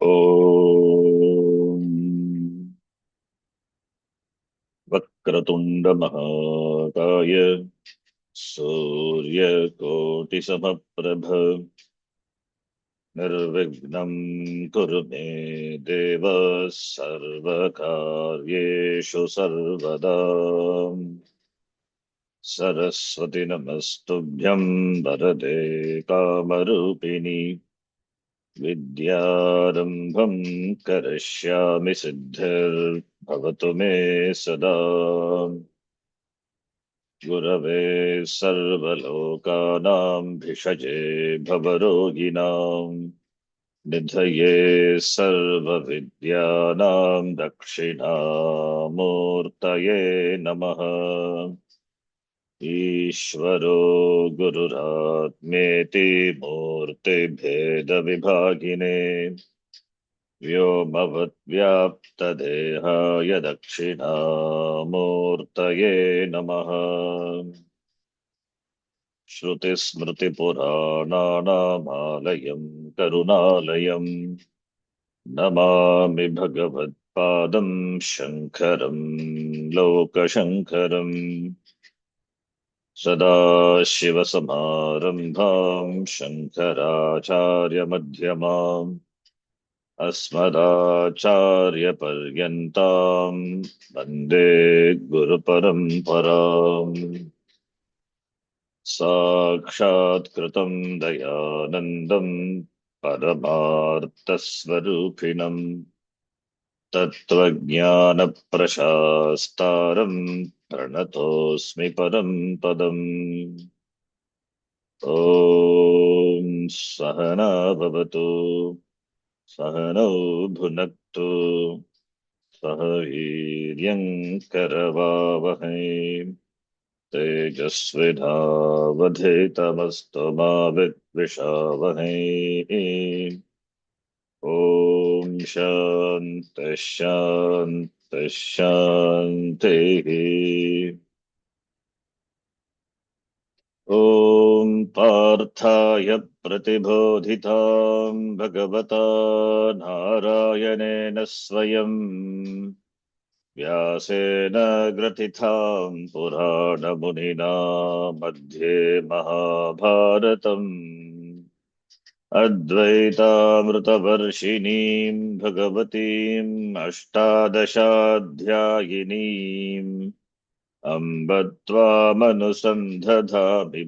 ॐ वक्रतुण्डमहाकाय सूर्यकोटिसमप्रभ निर्विघ्नं कुरु मे देव सर्वकार्येषु सर्वदा सरस्वति नमस्तुभ्यं वरदे कामरूपिणि विद्यारम्भं करिष्यामि सिद्धिर्भवतु मे सदा गुरवे सर्वलोकानां भिषजे भवरोगिणां निधये सर्वविद्यानां दक्षिणामूर्तये नमः। ईश्वरो गुरुरात्मेति मूर्तिभेदविभागिने व्योमवद्व्याप्तदेहाय दक्षिणामूर्तये नमः। श्रुतिस्मृतिपुराणानामालयं करुणालयं नमामि भगवत्पादं शङ्करं लोकशङ्करम्। सदाशिवसमारम्भां शङ्कराचार्यमध्यमाम् अस्मदाचार्यपर्यन्तां वन्दे गुरुपरम्पराम्। साक्षात्कृतं दयानन्दं परमार्थस्वरूपिणं तत्त्वज्ञानप्रशास्तारं प्रणतोऽस्मि परं पदम्। ॐ सहना भवतु सहनौ भुनक्तु सह वीर्यङ्करवावहै तेजस्विनावधीतमस्तु मा विद्विषावहै। ॐ शान्तिः शान्तिः शान्तिः। ॐ पार्थाय प्रतिबोधितां भगवता नारायणेन स्वयं व्यासेन ग्रथितां पुराणमुनिना मध्ये महाभारतम् अद्वैतामृतवर्षिणीं भगवतीम् अष्टादशाध्यायिनीम् अम्ब त्वामनुसन्धधामि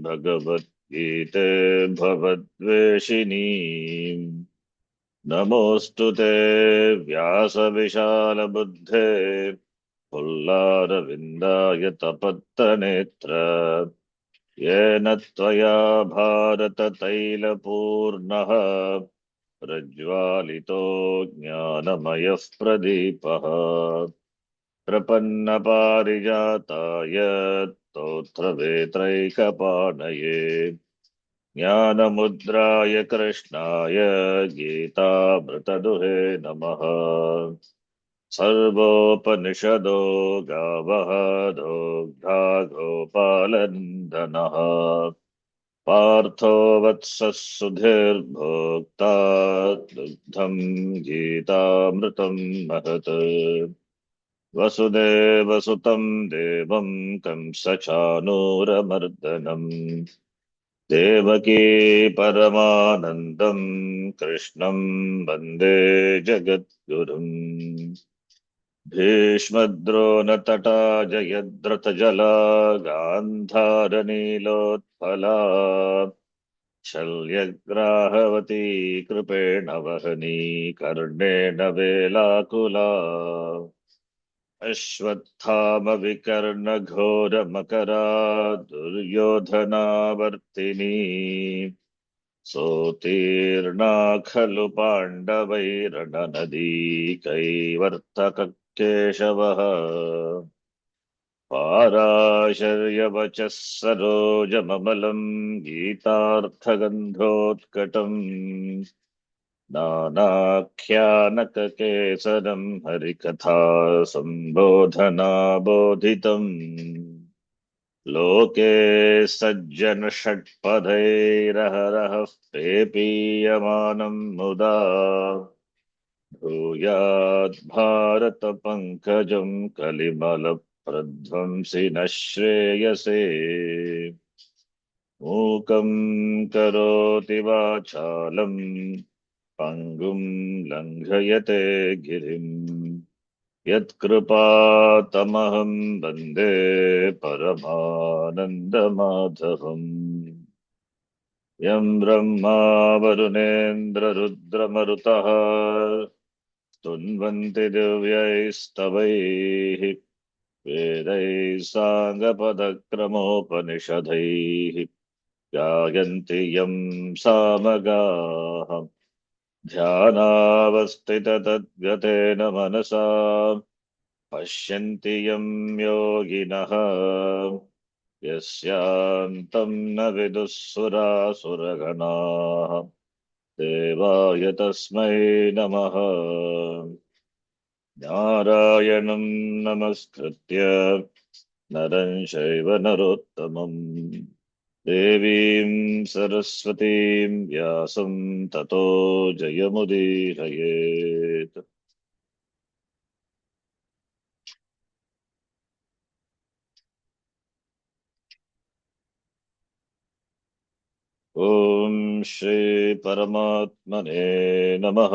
भगवद्गीते भवद्वेषिणीम्। नमोऽस्तु ते व्यासविशालबुद्धे पुल्लारविन्दाय तपत्तनेत्र येन त्वया भारततैलपूर्णः प्रज्वालितो ज्ञानमयः प्रदीपः प्रपन्नपारिजाताय स्तोत्रवेत्रैकपाणये ज्ञानमुद्राय कृष्णाय गीतामृतदुहे नमः। सर्वोपनिषदो गावः दोग्धा गोपालनन्दनः पार्थो वत्सः सुधीर्भोक्ता दुग्धं गीतामृतं महत्। वसुदेवसुतं देवं कंसचाणूरमर्दनम् देवकी परमानन्दं कृष्णं वन्दे जगद्गुरुम्। भीष्मद्रोणतटा जयद्रथजला गान्धारनीलोत्पला शल्यग्राहवती कृपेण वहनी कर्णेन वेलाकुला अश्वत्थामविकर्णघोरमकरा दुर्योधनावर्तिनी सोत्तीर्णा खलु पाण्डवैरणनदी कैवर्तककेशवः पाराशर्यवचः सरोजममलं गीतार्थगन्धोत्कटम् नानाख्यानककेसरं हरिकथा सम्बोधनाबोधितम् लोके सज्जनषट्पदैरहरः पेपीयमानं मुदा भूयात् भारत पंकजं कलिमल प्रध्वंसि न श्रेयसे मूकं करोति वाचालं पंगुं लंघयते गिरिं यत्कृपातमहं वन्दे परमानन्दमाधवम् यं ब्रह्मा वरुणेन्द्ररुद्रमरुतः स्तुन्वन्ति दिव्यैस्तवैः वेदैः साङ्गपदक्रमोपनिषदैः गायन्ति यं सामगाः ध्यानावस्थिततद्गतेन मनसा पश्यन्ति यं योगिनः यस्यान्तं न विदुःसुरासुरगणाः देवाय तस्मै नमः नारायणं नमस्कृत्य नरं चैव नरोत्तमं देवीं सरस्वतीं व्यासं ततो जयमुदीरयेत्। ॐ श्री परमात्मने नमः।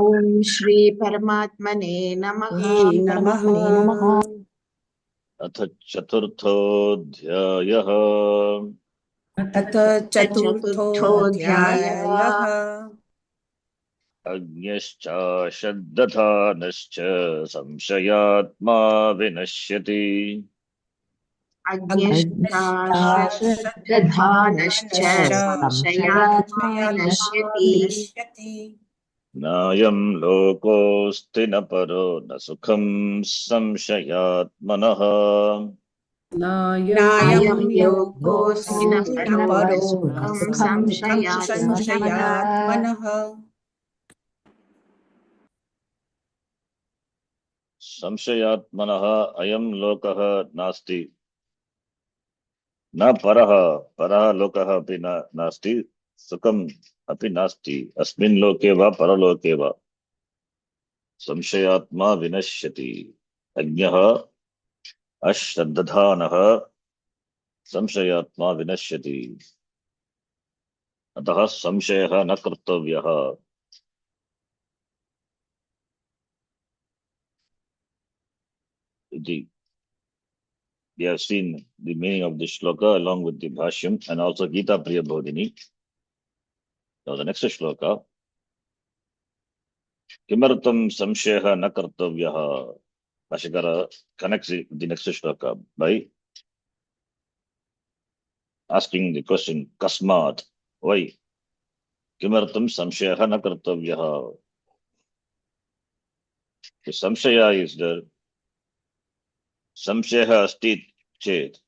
ॐ श्री परमात्मने नमः। नमः। अथ चतुर्थोऽध्यायः अथ चतुर्थोऽध्यायः अज्ञश्चाशद्दधानश्च संशयात्मा विनश्यति अज्ञश्चाश्रद्धधानश्च संशयात्मा विनश्यति। नायं लोकोऽस्ति न परो न सुखं संशयात्मनः नायं लोकोऽस्ति न लोकोऽस्ति न परो परो न न सुखं सुखं संशयात्मनः। संशयात्मनः। संशयात्मनः अयं लोकः नास्ति न परः परः लोकः अपि नास्ति सुखम् अपि नास्ति अस्मिन् लोके वा परलोके वा संशयात्मा विनश्यति अज्ञः अश्रद्धानः संशयात्मा विनश्यति अतः संशयः न कर्तव्यः इति। We have seen the meaning of this shloka along with the bhashyam and also Gita Priya Bodhini. Now the next shloka, Kimartam samshayah na kartavyah. Bhashyakara connects the next shloka by asking the question, Kasmat, why? Kimartam samshayah na kartavyah. The samshaya is there. Samshayah asti chet.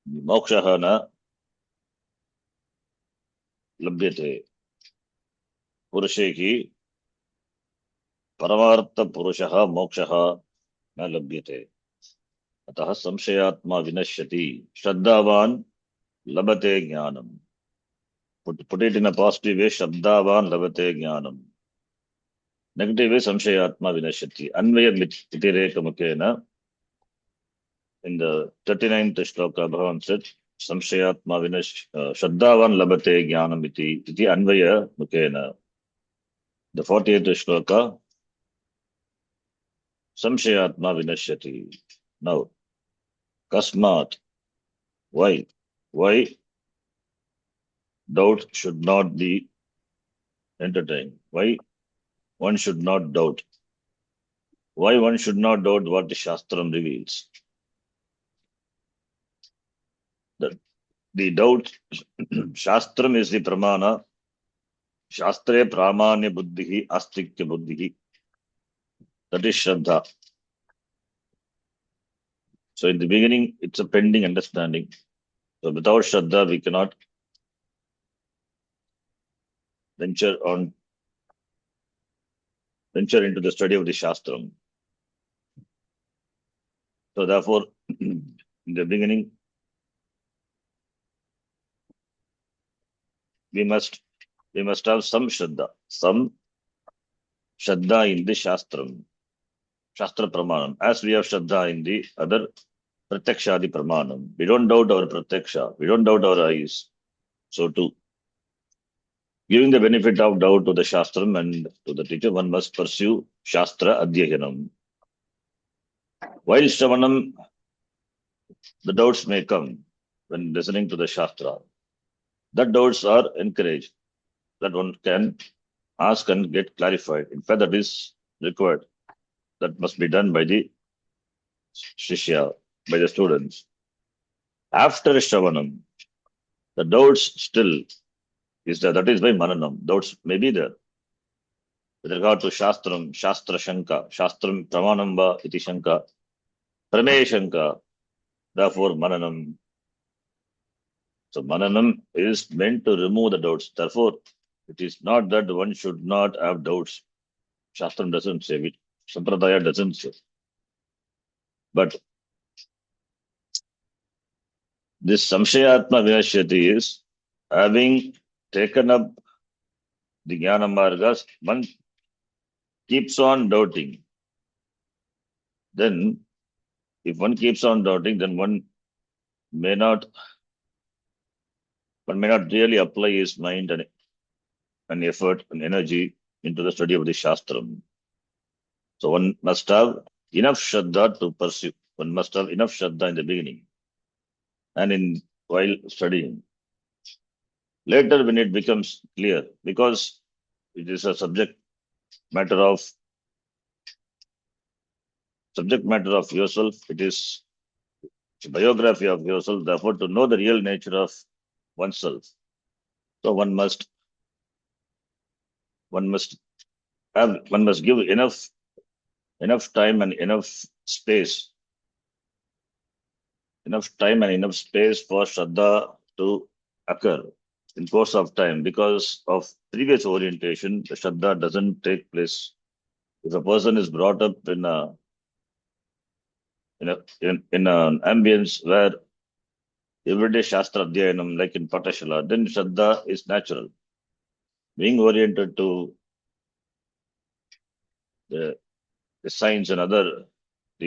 Mokshah na labhyate. पुरुषे की परमार्थ पुरुषः मोक्षः न लभ्यते अतः संशयात्मा विनश्यति श्रद्धावान लभते ज्ञानम put it in a positive way श्रद्धावान लभते ज्ञानम negative way संशयात्मा विनश्यति अन्वय व्यतिरेक मुखेन in the 39th shloka Bhagavan said संशयात्मा श्रद्धावान लभते ज्ञानम इति अन्वय मुखेन the 40th shloka संशयात्मा विनश्यति. Now, kasmat, why doubt should not be entertained? Why one should not doubt? Why one should not doubt what the Shastram reveals? The doubt, Shastram is the pramana. Shastre pramanya buddhihi astikya buddhihi. That is Shraddha. So in the beginning, it's a pending understanding. So without Shraddha, we cannot venture into the study of the Shastram. So therefore, in the beginning, we must we must have some Shraddha in the Shastram, Shastra Pramanam, as we have Shraddha in the other Pratyakshadi Pramanam. We don't doubt our Pratyaksha, we don't doubt our eyes. So too, giving the benefit of doubt to the Shastram and to the teacher, one must pursue Shastra Adhyayanam. While Shravanam, the doubts may come when listening to the Shastra. That doubts are encouraged, that one can ask and get clarified. In fact, that is required. That must be done by the Shishya, by the students. After Shravanam, the doubts still is there. That is by Mananam. Doubts may be there. With regard to Shastram, Shastra Shanka, Shastram Pramanamba iti Shanka, Pramey Shanka, therefore Mananam. So Mananam is meant to remove the doubts. Therefore, it is not that one should not have doubts. Shastram doesn't say it. Sampradaya doesn't say. But this Samshayatma Vinashyati is having taken up the Jnana Margas, one keeps on doubting. Then, if one keeps on doubting, then one may not really apply his mind and effort and energy into the study of the Shastram. So one must have enough Shraddha to pursue. One must have enough Shraddha in the beginning and while studying. Later, when it becomes clear, because it is a subject matter of yourself, it is a biography of yourself, therefore to know the real nature of oneself. So one must give enough time and enough space for Shraddha to occur in course of time. Because of previous orientation, the Shraddha doesn't take place. If a person is brought up in an ambience where everyday Shastra Adhyayanam, like in Patashala, then Shraddha is natural. Being oriented to the science and the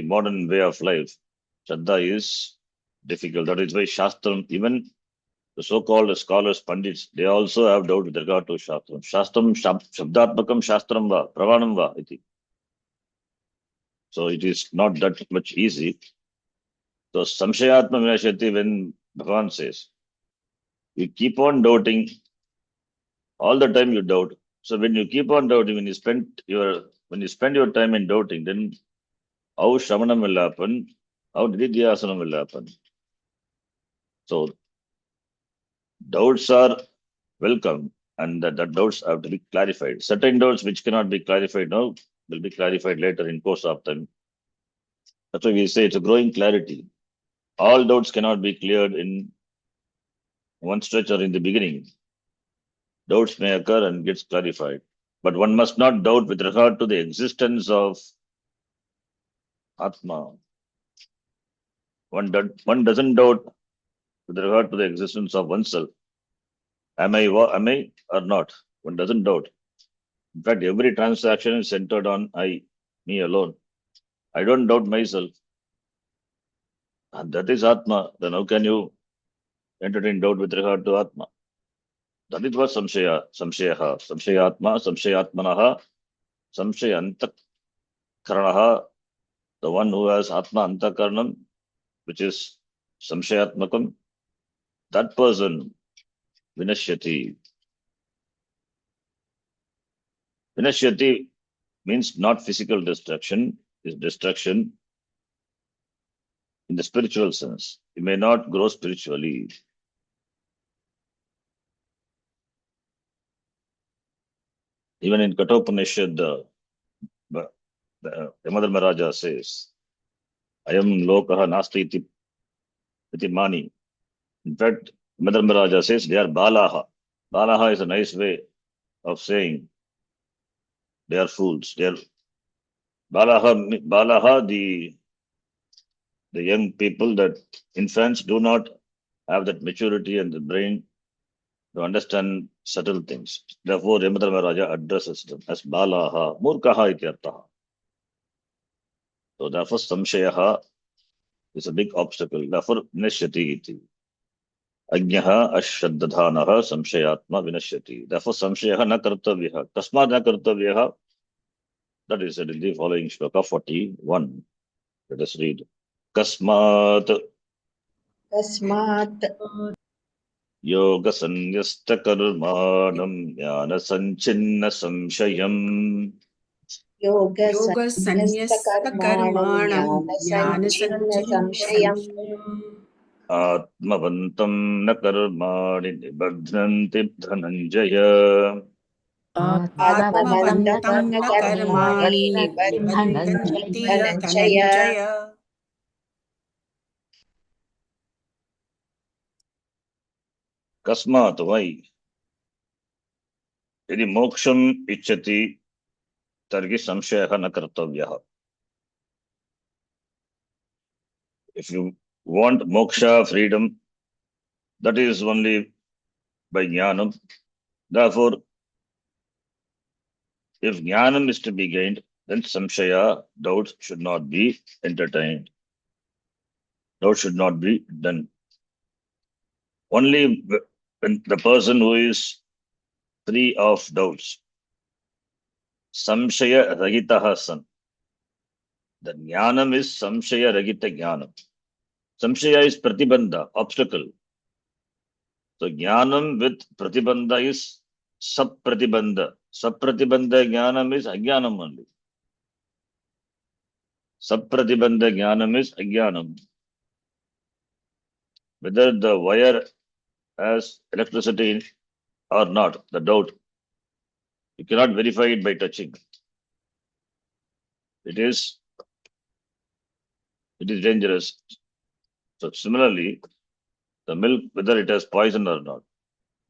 modern way of life, Shraddha is difficult. That is why Shastram, even the so-called scholars, Pandits, they also have doubt with regard to Shastram. Shastram, Shabdatmakam Shastram va, Pravanam va, iti. So it is not that much easy. So Samshayatma Vinashyati, when Bhagavan says, you keep on doubting, all the time you doubt. So when you keep on doubting, when you spend your time in doubting, then how Shravanam will happen, how Nididhyasanam will happen. So doubts are welcome, and that doubts have to be clarified. Certain doubts which cannot be clarified now will be clarified later in course of time. That's why we say it's a growing clarity. All doubts cannot be cleared in one stretch or in the beginning. Doubts may occur and gets clarified. But one must not doubt with regard to the existence of Atma. One doesn't doubt with regard to the existence of oneself. Am I or not? One doesn't doubt. In fact, every transaction is centered on me alone. I don't doubt myself. And that is Atma. Then how can you entertain doubt with regard to Atma? That is what Samshayatma, Samshayatmanaha, Samshayantakaranaha, the one who has Atma Antakaranam, which is Samshayatmakam, that person, Vinashyati. Vinashyati means not physical destruction, is destruction in the spiritual sense. He may not grow spiritually. Even in Kathopanishad, the Yamadharmaraja says, Ayam lokaha nasti iti mani. In fact, Yamadharmaraja says they are balaha. Balaha is a nice way of saying they are fools. They are balaha, the young people, that infants do not have that maturity and the brain to understand subtle things. Therefore, Yamadharmaraja addresses them as Balaha, Murkaha ityartaha. So therefore, Samshayaha is a big obstacle. Therefore, Vinashyati iti. Ajnaha ashraddhanaha samshayatma vinashyati. Therefore, Samshayaha na kartavyaha. Tasmad na kartavyaha. That is said in the following shloka 41. Let us read. Kasmat तस्मात् yoga sanyasta karmanam jnana sanchinna samshayam योगसन्न्यस्तकर्माणं ज्ञानसञ्चिन्नसंशयम् atmavantam na karmani nibadhnanti dhananjaya. आत्मवन्तं न कर्माणि निबध्नन्ति Dhananjay Kasmat, why? Yadi moksham ichchati targi samshayaha na kartavyaha. If you want moksha, freedom, that is only by jnanam. Therefore, if jnanam is to be gained, then samshaya, doubts should not be entertained. Doubt should not be done. Only when the person who is free of doubts, samshaya ragitaha san. The jnanam is samshaya ragita jnanam. Samshaya is pratibandha, obstacle. So jnanam with pratibandha is sapratibandha. Sapratibandha jnanam is ajnanam only. Sapratibandha jnanam is ajnanam. Whether the wire has electricity or not, the doubt. You cannot verify it by touching. It is dangerous. So similarly, the milk, whether it has poison or not,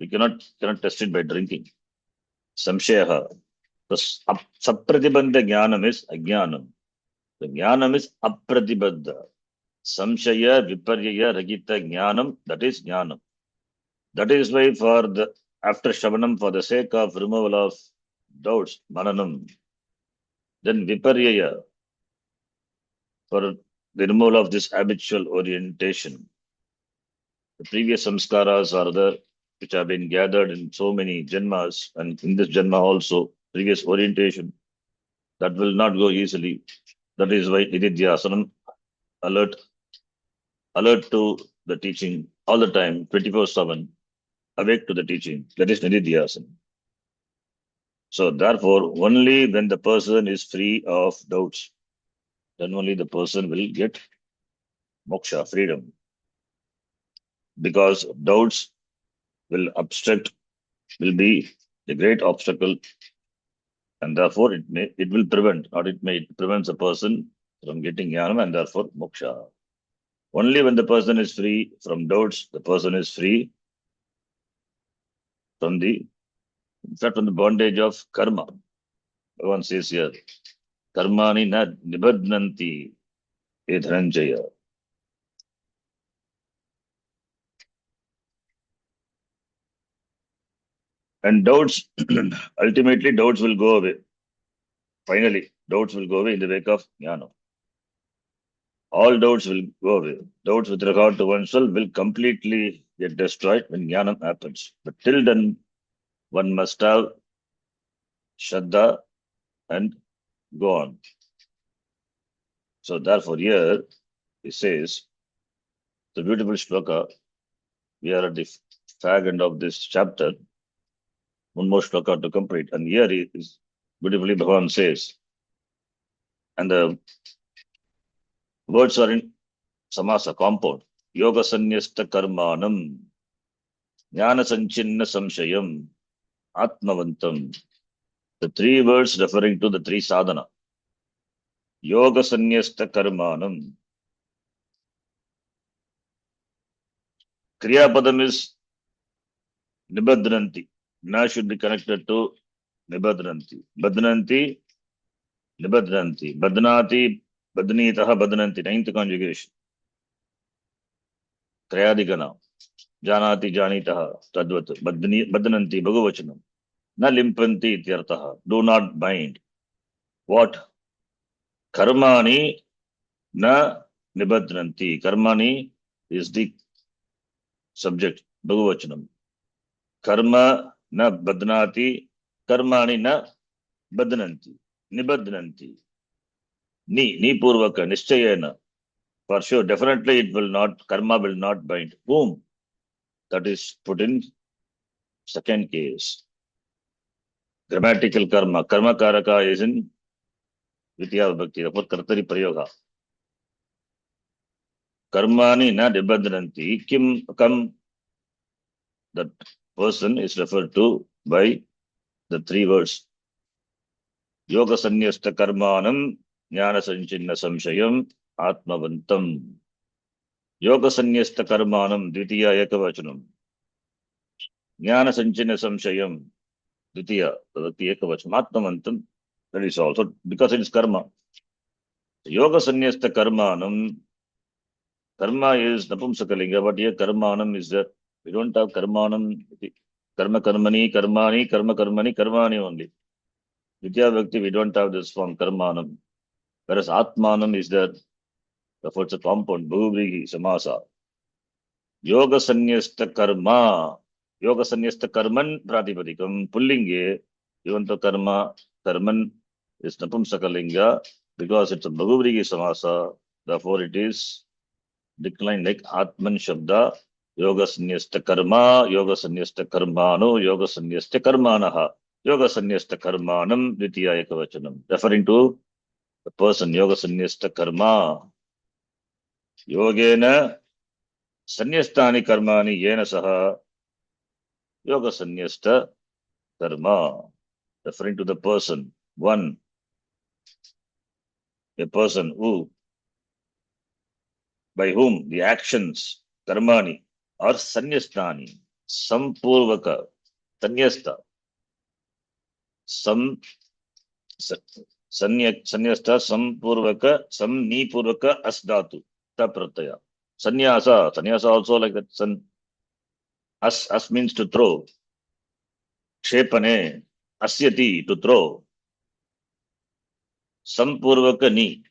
we cannot test it by drinking. Samshayaha. The sapratibandha jnanam is ajnanam. The jnanam is apratibandha. Samshaya viparyaya ragita jnanam, that is jnanam. That is why after Shravanam, for the sake of removal of doubts, mananam, then viparyaya, for the removal of this habitual orientation. The previous samskaras are there, which have been gathered in so many janmas, and in this janma also, previous orientation, that will not go easily. That is why Nididhyasanam, alert to the teaching all the time, 24/7, awake to the teaching. That is Nididhyasanam. So therefore, only when the person is free of doubts, then only the person will get moksha, freedom. Because doubts will be a great obstacle, and therefore it prevents a person from getting jnana and therefore moksha. Only when the person is free from doubts, the person is free from the bondage of karma. Bhagavan says here, karmani na nibadnanti e dhananjaya. And doubts, ultimately doubts will go away. Finally, doubts will go away in the wake of jnana. All doubts will go away. Doubts with regard to oneself will completely get destroyed when jnana happens. But till then, one must have shraddha and go on. So therefore here, he says, the beautiful shloka, we are at the fag end of this chapter, one more shloka to complete. And here he is beautifully Bhagavan says, and the words are in samasa, compound. Yoga sanyasta karmanam, jnana sanchinna samshayam, atmavantam. The three words referring to the three sadhana. Yoga sanyasta karmanam. Kriya padam is nibadranti. Na should be connected to nibadranti. Badnanti, nibadranti. Badnati, badnitaha, badnanti. Ninth conjugation. Kriyadikana. Janati janitah tadvat badnanti bhagavachanam. Na limpanti ityartah. Do not bind. What? Karmani na nibadnanti. Karmani is the subject. Bhagavachanam. Karma na badnati. Karmani na badnanti. Nibadnanti. Ni purvaka. Nischayena. For sure, definitely it will not, karma will not bind. Whom? That is put in second case. Grammatical karma. Karma karaka is in Vidya Bhakti. Therefore, Kartari Prayoga. Karmani na nibadhananti. Kim kam. That person is referred to by the three words. Yoga sanyasta karmanam jnana sanchinna samshayam atmavantam. Yoga sanyasta karmanam dvitiya ekavachanam. Jnana sanchinna samshayam dvitiya tadati ekavachanam atmavantam. That is also because it is karma. Yoga sanyasta karmanam. Karma is napumsakalinga, but here karmanam is there. We don't have karmanam. Karma karmani, karmani, karma karmani, karmani only. Vidya Bhakti, we don't have this form karmanam. Whereas atmanam is there. Therefore, it's a compound. Bhuvrigi, samasa. Yoga sanyasta karma. Yoga sanyasta karman pratipadikam. Pullinge, even though karma, karman is napumsakalinga because it's a Bhuvrigi samasa. Therefore, it is declined like Atman Shabda. Yoga sanyasta karma, yoga sanyasta karmano, yoga sanyasta karmanaha, yoga sanyasta karmanam, dvitiya ekavachanam. Referring to the person, yoga sanyasta karma. Yogena sanyastani karmani yena saha, yoga sanyasta karma. Referring to the person, one, a person who, by whom the actions, karmani, are sanyastani, sampurvaka, sanyasta. Sam sanyasta sampurvaka samnipurvaka asdatu taprataya. Sanyasa also like that. As means to throw. Kshepane asyati to throw. Sampurvaka ni.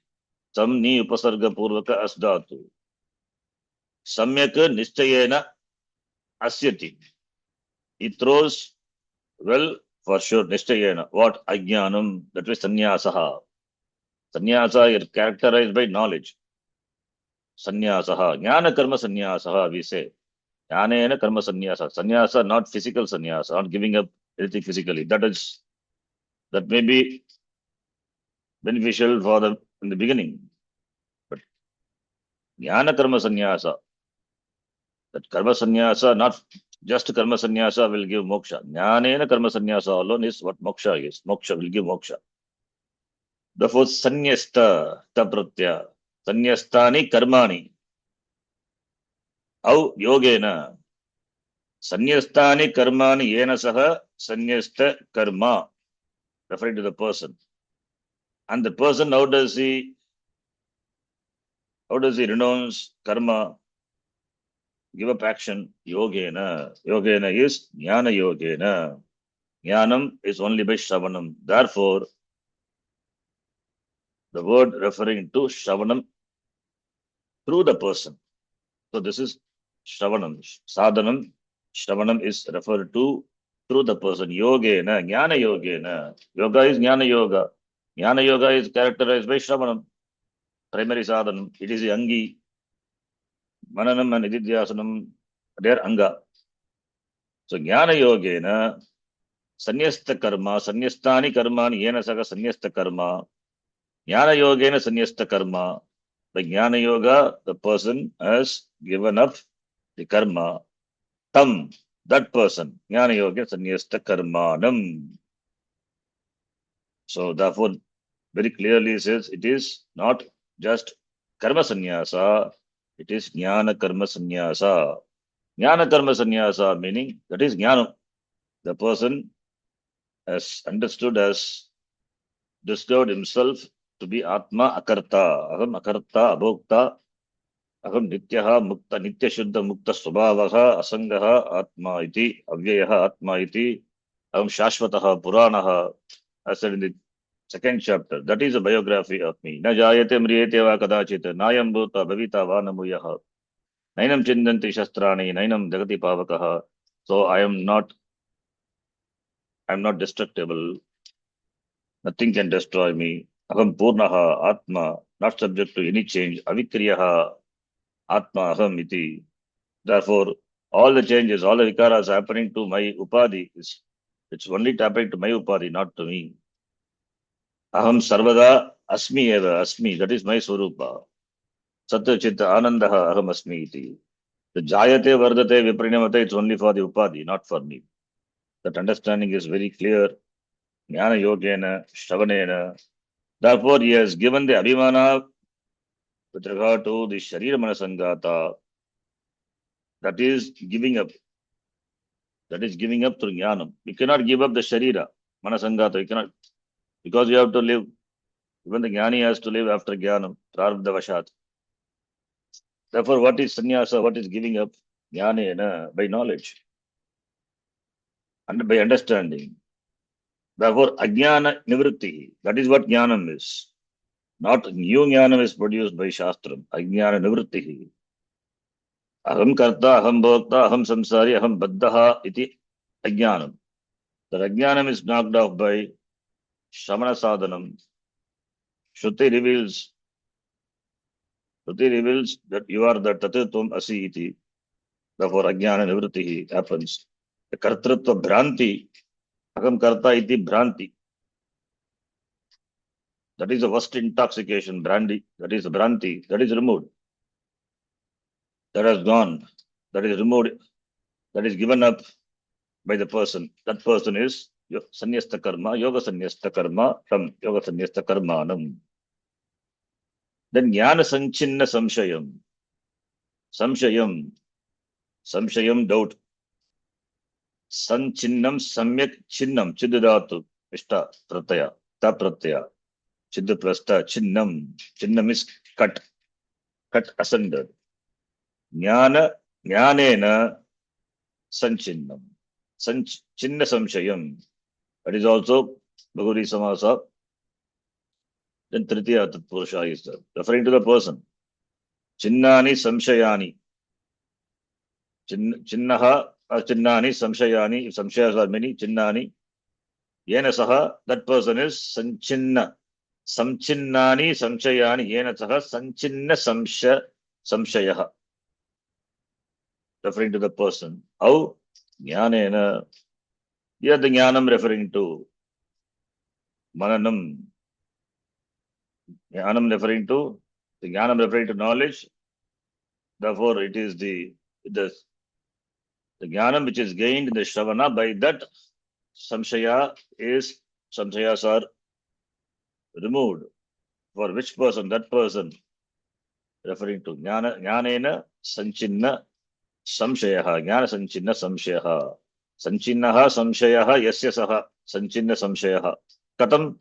Samni upasarga purvaka asdatu. Samyak nischayena asyati. He throws well. For sure, nischayena. What? Ajnanam. That is sanyasaha. Sannyasa is characterized by knowledge. Sanyasaha. Jnana karma sanyasaha, we say. Jnanena karma sannyasa. Sannyasa, not physical sannyasa, not giving up anything physically. That may be beneficial for them in the beginning. But jnana karma sannyasa. That karma sannyasa, not just karma sannyasa will give moksha. Jnanena karma sannyasa alone is what moksha is. Moksha will give moksha. Therefore, sanyasta tapratya. Sanyastani karmani. Au yogena. Sanyastani karmani yena saha sanyasta karma. Referring to the person. And the person, how does he renounce karma? Give up action. Yogena. Yogena is jnana yogena. Jnanam is only by shravanam. Therefore, the word referring to shravanam through the person. So this is shravanam. Sadhanam. Shravanam is referred to through the person. Yogena. Jnana yogena. Yoga is jnana yoga. Jnana yoga is characterized by shravanam. Primary sadhanam. It is the angi. Mananam and nididhyasanam, they are anga. So jnana yogena sanyasta karma, sanyastani karmani yena saga sanyasta karma. Jnana yogena sanyasta karma. The jnana yoga, the person has given up the karma. Tam, that person, jnana yoga sanyasta karmanam. So therefore, very clearly says it is not just karma sannyasa, it is jnana karma sannyasa. Jnana karma sannyasa meaning that is jnana. The person has understood, has discovered himself to be Atma Akarta. Aham Akarta, Abhokta, अहम नित्यः मुक्त नित्यशुद्ध मुक्त स्वभावः असंगः आत्मा इति अव्ययः आत्मा इति अहम शाश्वतः पुराणः. I said in the second chapter, that is a biography of me. न जायते म्रियते वा कदाचित् नायं भूत्वा भविता वा न भूयः नैनं चिन्तन्ति शस्त्राणि नैनं जगति पावकः. So I am not destructible. Nothing can destroy me. Aham purnaha atma, not subject to any change. Avikriyaha atma aham iti. Therefore, all the changes, all the vikaras happening to my upadhi it's only happening to my upadhi, not to me. Aham sarvada asmi eva asmi. That is my swarupa. Satya chitta anandaha aham asmi iti. The jayate vardate viprinamate, it's only for the upadhi, not for me. That understanding is very clear. Jnana yogena, shravanena. Therefore, he has given the abhimana with regard to the sharira manasangata. That is giving up. That is giving up through jnanam. You cannot give up the sharira manasangata. You cannot, because you have to live. Even the jnani has to live after jnanam, prarabdha vashat. Therefore, what is sannyasa? What is giving up? Jnanena, by knowledge and by understanding. Therefore, ajnana nivritti. That is what jnanam is. Not new jnanam is produced by shastram. Ajnana nivritti. Aham karta, aham bhokta, aham samsari, aham baddha iti ajnanam. The ajnanam is knocked off by shramana sadhanam. Shruti reveals that you are the tatutvam asi iti. Therefore, ajnana nivritti happens. The kartrutva bhranti, aham karta iti bhranti. That is the worst intoxication, brandy. That is the bhranti. That is removed. That has gone. That is removed. That is given up by the person. That person is sannyasta karma, yoga sannyasta karma, tam yoga sannyasta karmanam. Then jnana sanchinna samshayam. Samshayam, doubt. Sanchinnam samyak chinnam, chiddhatu, ishta pratyaya, ta pratyaya, chiddha prastha, chinnam is cut asunder. Jnanena sanchinnam. Chinna samshayam. That is also Bhagavati Samasa. Then Tritiya Tatpurusha is there, referring to the person. Chinnani samshayani. Chinnaha or chinnani samshayani. If samshayas are many, chinnani. Yena saha, that person is sanchinna. Samchinnani samshayani. Yena saha sanchinna samshayaha. Referring to the person. How? Jnanena. Here the jnanam referring to mananam. Jnanam referring to knowledge. Therefore, it is the jnanam which is gained in the shravana. By that, samshayas are removed. For which person? That person. Referring to jnanena sanchinna samshayaha. Jnana sanchinna samshayaha. Sanchinnaha samshayaha yasya saha sanchinna samshayaha. Katam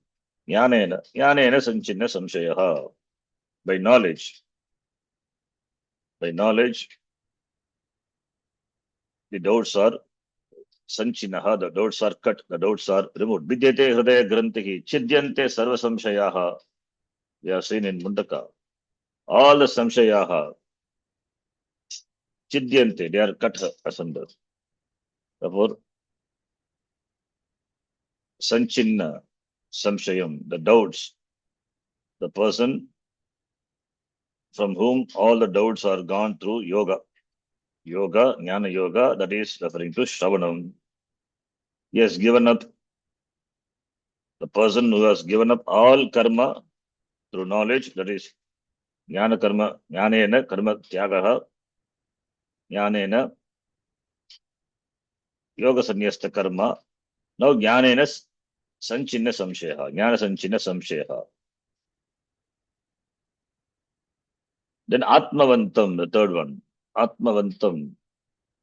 jnanena sanchinna samshayaha. By knowledge. The doubts are sanchinaha, the doubts are cut, the doubts are removed. Vidyate hridaya grantihi, chidyante sarva samshayaha. We have seen in Mundaka. All the samshayaha, chidyante, they are cut asunder. Therefore, sanchinna samshayam, the doubts, the person from whom all the doubts are gone through yoga. Jnana yoga, that is referring to Shravanam. He has given up, the person who has given up all karma through knowledge, that is Jnana karma, Jnanena karma tyagaha, Jnanena yoga sannyasta karma. Now Jnanena sanchinna samshayaha, Jnana sanchinna samshayaha. Then Atmavantam, the third one. Atmavantam.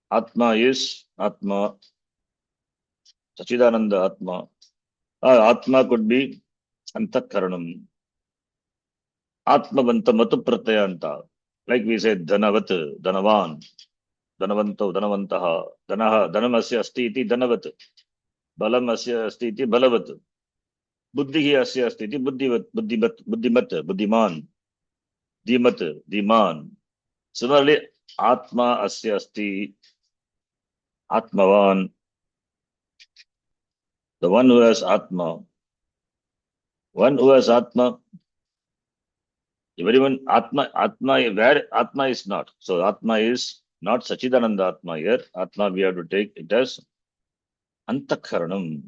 Atma is Atma. Sachidananda Atma. Atma could be Antakaranam. Atmavantam Matu Pratyanta. Like we said, Dhanavat, Dhanavan, Dhanavanto, Dhanavantaha, Dhanaha, Dhanamasya asti iti Dhanavat, Balamasya asti iti Balavat, Buddhihi asya asti iti Buddhivat, Buddhimat, Buddhimat, Buddhiman, Dhimat, Dhiman. Similarly, Atma asya asti Atmavan, the one who has Atma. One who has Atma, everyone Atma, where Atma is not. So Atma is not Sachidananda Atma here. Atma we have to take it as Antakaranam.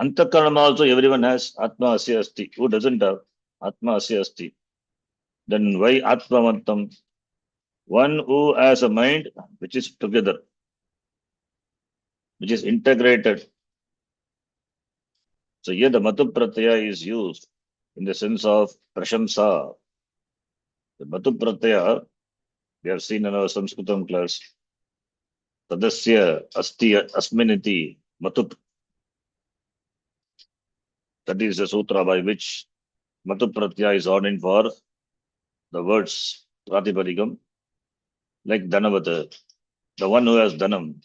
Antakaranam also everyone has Atma Asya Asti. Who doesn't have Atma Asya Asti? Then why Atmavantam? One who has a mind which is together, which is integrated. So here the Matu Pratyaya is used in the sense of Prashamsa. The Matu Pratyaya, we have seen in our Sanskritam class, Tadasya Asti Asminiti Matu. That is the sutra by which Matu Pratyaya is ordained for the words Pratipadikam, like Dhanavata, the one who has Dhanam,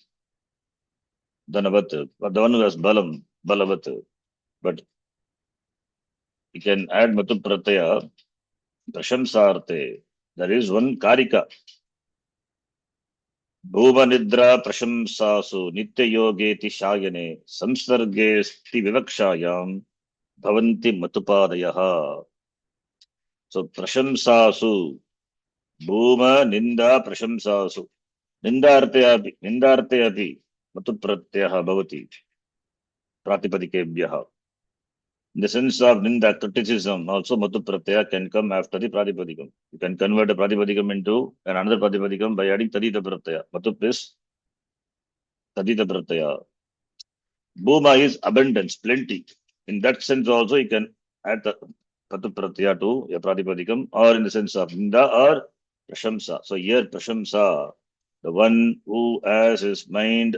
Dhanavata, but the one who has Balam, Balavata. But you can add Matu Pratyaya, Prashamsarte. There is one Karika. Bhuva Nidra Prashamsasu Nitya Yogeti Shayane Samsarge Sti Vivakshayam Bhavanti Matupadayaha. So Prashamsasu Bhuma Ninda Prashamsasu Nindarte api Matu Pratyaha Bhavati Pratipadikebhyaha. In the sense of Ninda, criticism, also Matu Pratyaya can come after the Pratipadikam. You can convert a Pratipadikam into another Pratipadikam by adding Tadita Pratyaya. Matu is Tadita Pratyaya. Bhuma is abundance, plenty. In that sense also you can add the Matu Pratyaya to a Pratipadikam, or in the sense of Ninda or Prashamsa. So here Prashamsa, the one who has his mind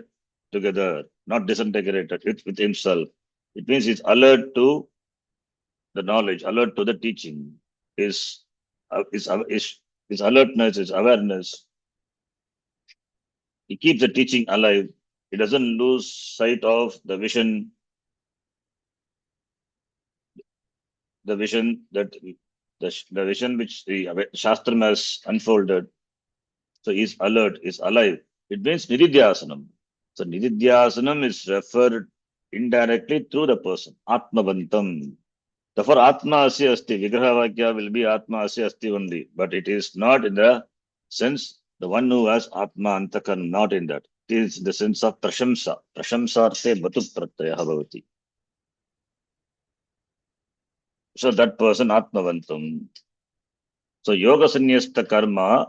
together, not disintegrated with himself. It means he's alert to the knowledge, alert to the teaching. His alertness, his awareness. He keeps the teaching alive. He doesn't lose sight of the vision that the vision which the Shastram has unfolded. So he's alert, he's alive. It means Nididhyasanam. So Nididhyasanam is referred indirectly through the person, Atmavantam. Therefore, Atma Asya Asti, Vigraha Vakya will be Atma Asya Asti only, but it is not in the sense the one who has Atma Antakan, not in that. It is the sense of Prashamsa. Prashamsarte Batu Pratyaya Bhavati. So that person Atmavantam. So Yoga Sanyasta Karmanam,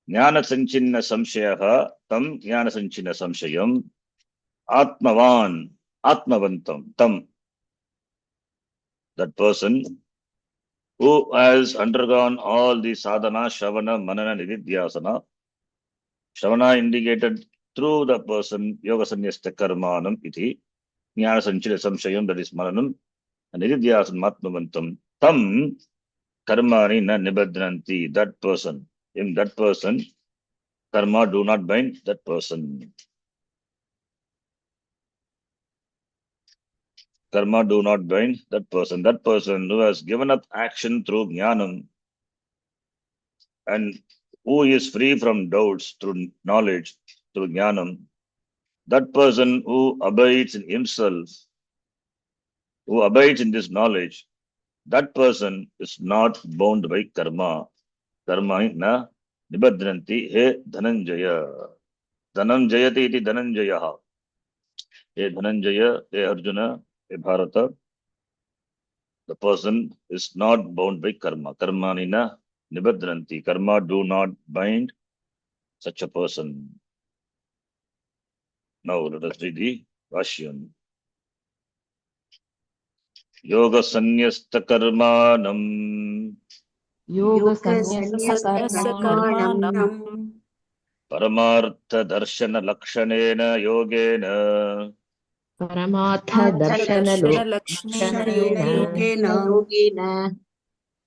Jnana Sanchinna Samshayaha, Tam Jnana Sanchinna Samshayam, Atmavan, Atmavantam, Tam. That person who has undergone all the sadhana, Shravana, Manana, Nididhyasana. Shravana indicated through the person, Yoga Sanyasta Karmanam iti, Jnana Sanchila Samshayam, that is Mananam, and Nididhyasanam Atmavantam, Tam Karmani na Nibadranti, that person. In that person, karma do not bind that person. Karma do not bind that person. That person who has given up action through jnanam and who is free from doubts through knowledge, through jnanam, that person who abides in himself, who abides in this knowledge, that person is not bound by karma. Karma na nibadranti he Dhananjaya. Dhananjayati iti Dhananjayaha. He Dhananjaya, he Arjuna, he Bharata. The person is not bound by karma. Karma nina nibadranti. Karma do not bind such a person. Now let us read the Vashyam. Yoga Sanyasta Karmanam योगसन्न्यस्तकर्माणं Paramartha Darshana Lakshanena Yogena परमार्थदर्शनलक्षणेन दर्शनलक्षणेन Yogen Yogen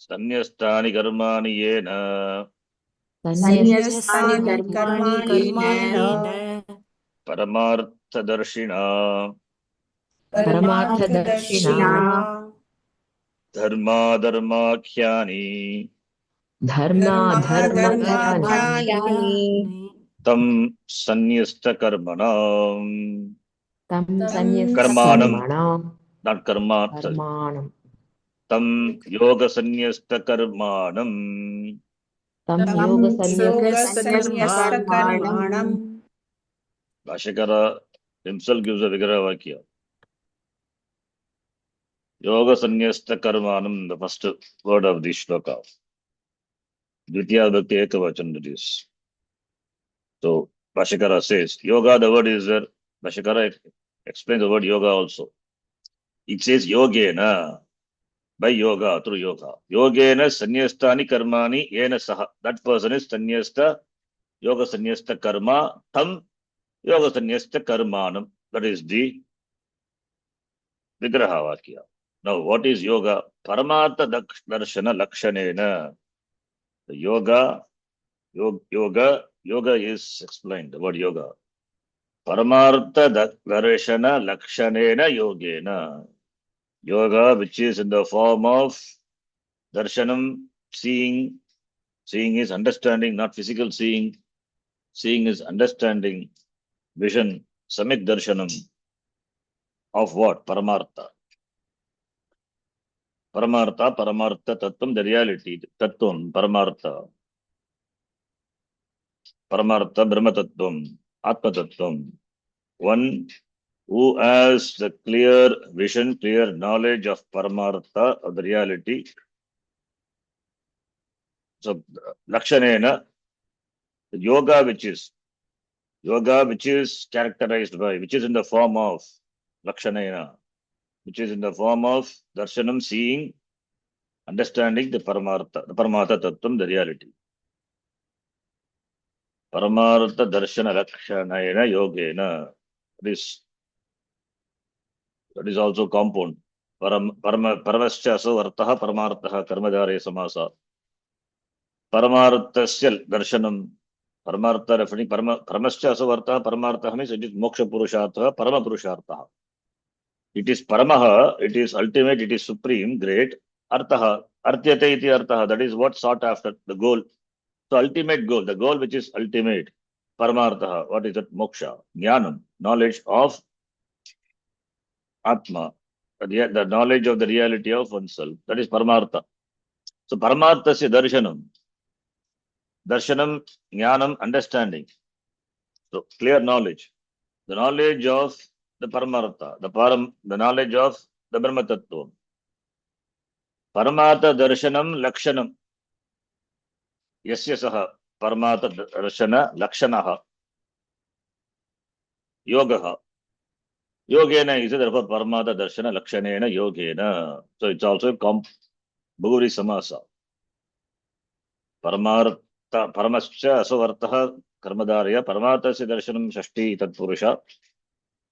Sanyastani karmani yena सन्न्यस्तानि कर्माणि येन paramarthadarshina परमार्थदर्शिना dharma dharmakhyani धर्माधर्माख्यानि tam sanyasta karmanam. तं Karmanam, सन्न्यस्तकर्मणां not karma. कर्माणं Tam yoga sanyasta karmanam. तं योगसन्न्यस्तकर्माणम् Bhashakara himself gives a Vigraha Vakya. Yoga sanyasta karmanam, the first word of the shloka. Dvitiya Bhakti Ekavachan it is. So Bhashakara says, yoga, the word is there. Bhashakara explains the word yoga also. It says yogena, by yoga, through yoga. Yogena sanyastani karmani yena saha. That person is sanyasta, yoga sanyasta karma, tam yoga sanyasta karmanam. That is the Vigraha Vakya. Now, what is yoga? Paramartha darshana lakshanena. The yoga is explained, the word yoga. Paramartha darshana lakshanena yogena. Yoga, which is in the form of darshanam, seeing. Seeing is understanding, not physical seeing. Seeing is understanding, vision, samik darshanam. Of what? Paramartha. Paramartha, paramartha tattvam, the reality, tattvam, paramartha. Paramartha, brahma tattvam, atma tattvam. One who has the clear vision, clear knowledge of paramartha, of the reality. So, lakshanena, yoga which is characterized by, which is in the form of lakshanena, which is in the form of darshanam, seeing, understanding the paramartha tattvam, the reality. Paramartha darshana lakshanena yogena. That is also compound. Paravascha aso arthaha paramarthaha karmadhare samasa. Paramarthasya darshanam. Paramartha referring paramascha aso arthaha paramarthaha means it is moksha purushartha, parama purushartha. It is paramaha, it is ultimate, it is supreme, great. Arthaha, artyate iti arthaha, that is what sought after, the goal. So ultimate goal, the goal which is ultimate. Paramarthaha, what is that? Moksha, jnanam, knowledge of Atma, the knowledge of the reality of oneself. That is Paramartha. So Paramarthasya darshanam. Darshanam, jnanam, understanding. So clear knowledge. The knowledge of the Paramartha, the knowledge of the Brahma Tattva. Paramartha darshanam lakshanam. Yasya saha Paramartha darshana lakshanaha. Yogaha. Yogena is therefore Paramartha darshana lakshanena yogena. So it's also Bhuri samasa. Paramartha paramascha asovartha karmadarya paramarthasya darshanam shashti tatpurusha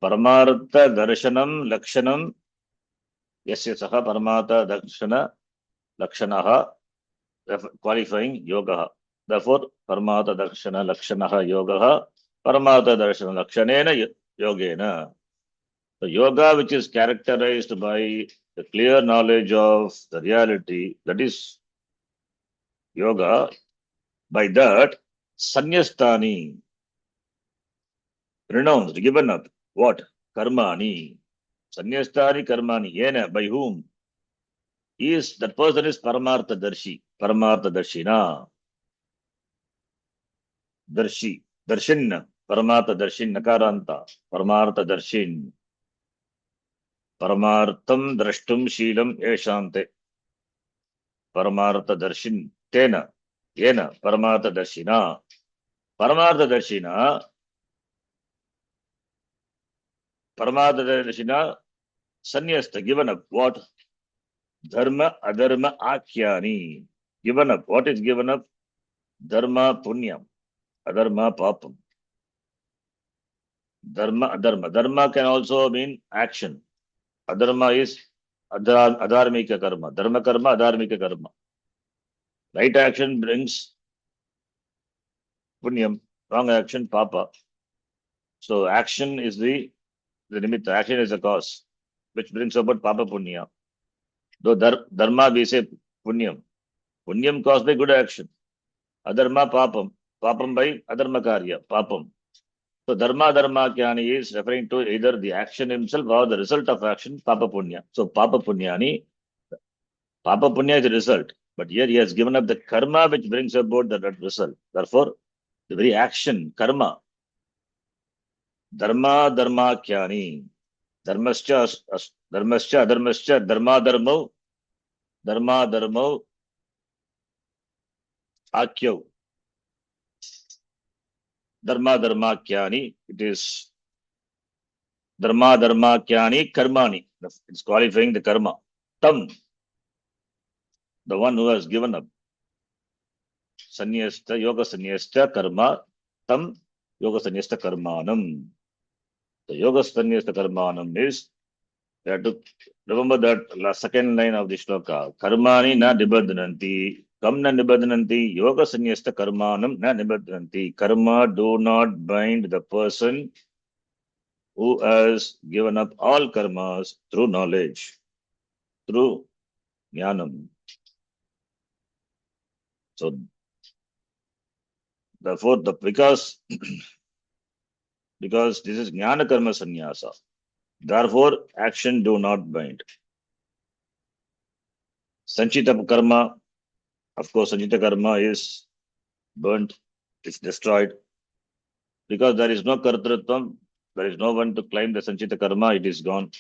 paramartha darshanam lakshanam yasya saha paramartha darshana lakshanaha qualifying yogaha. Therefore paramartha darshana lakshanaha yogaha paramartha darshana lakshanena yogena. The yoga which is characterized by the clear knowledge of the reality, that is yoga. By that, sanyastani, renounced, given up. What? Karmani. Sanyastani karmani. Yena, by whom? That person is Paramartha Darshi. Paramartha Darshina. Darshi. Darshin. Paramartha Darshin. Nakaranta. Paramartha Darshin. Paramartham Drashtum Sheelam Eshante. Paramartha Darshin. Tena. Yena. Paramartha Darshina. Paramartha Darshina. Paramartha Darshina. Sanyasta, given up. What? Dharma, adharma, akhyani. Given up. What is given up? Dharma, punyam. Adharma, papam. Dharma, adharma. Dharma can also mean action. Adharma is adharmika karma. Dharma karma, adharmika karma. Right action brings punyam, wrong action papa. So action is the nimitta, action is the cause, which brings about papa punya. Though dharma we say punyam. Punyam caused by good action. Adharma papam. Papam by adharma karya, papam. So dharma kyani is referring to either the action himself or the result of action, papa punya. So papa punya is the result. But here he has given up the karma which brings about that result. Therefore, the very action, karma, dharma kyani, dharmascha adharmascha, dharma dharmo akyo. Dharma kyani, it is dharma kyani karmani. It's qualifying the karma. Tam, the one who has given up. Sanyasta, yoga sanyasta karma, tam yoga sanyasta karmanam. The yoga sanyasta karmanam is, we have to remember that second line of the shloka. Karmani na nibadhananti. Kam na nibadhananti. Yoga sanyasta karmanam na nibadhananti. Karma do not bind the person who has given up all karmas through knowledge, through jnanam. So, therefore, because this is jnana karma sannyasa, therefore, action do not bind. Sanchita karma, of course, sanchita karma is burnt, it's destroyed. Because there is no kartritvam, there is no one to claim the sanchita karma, it is gone.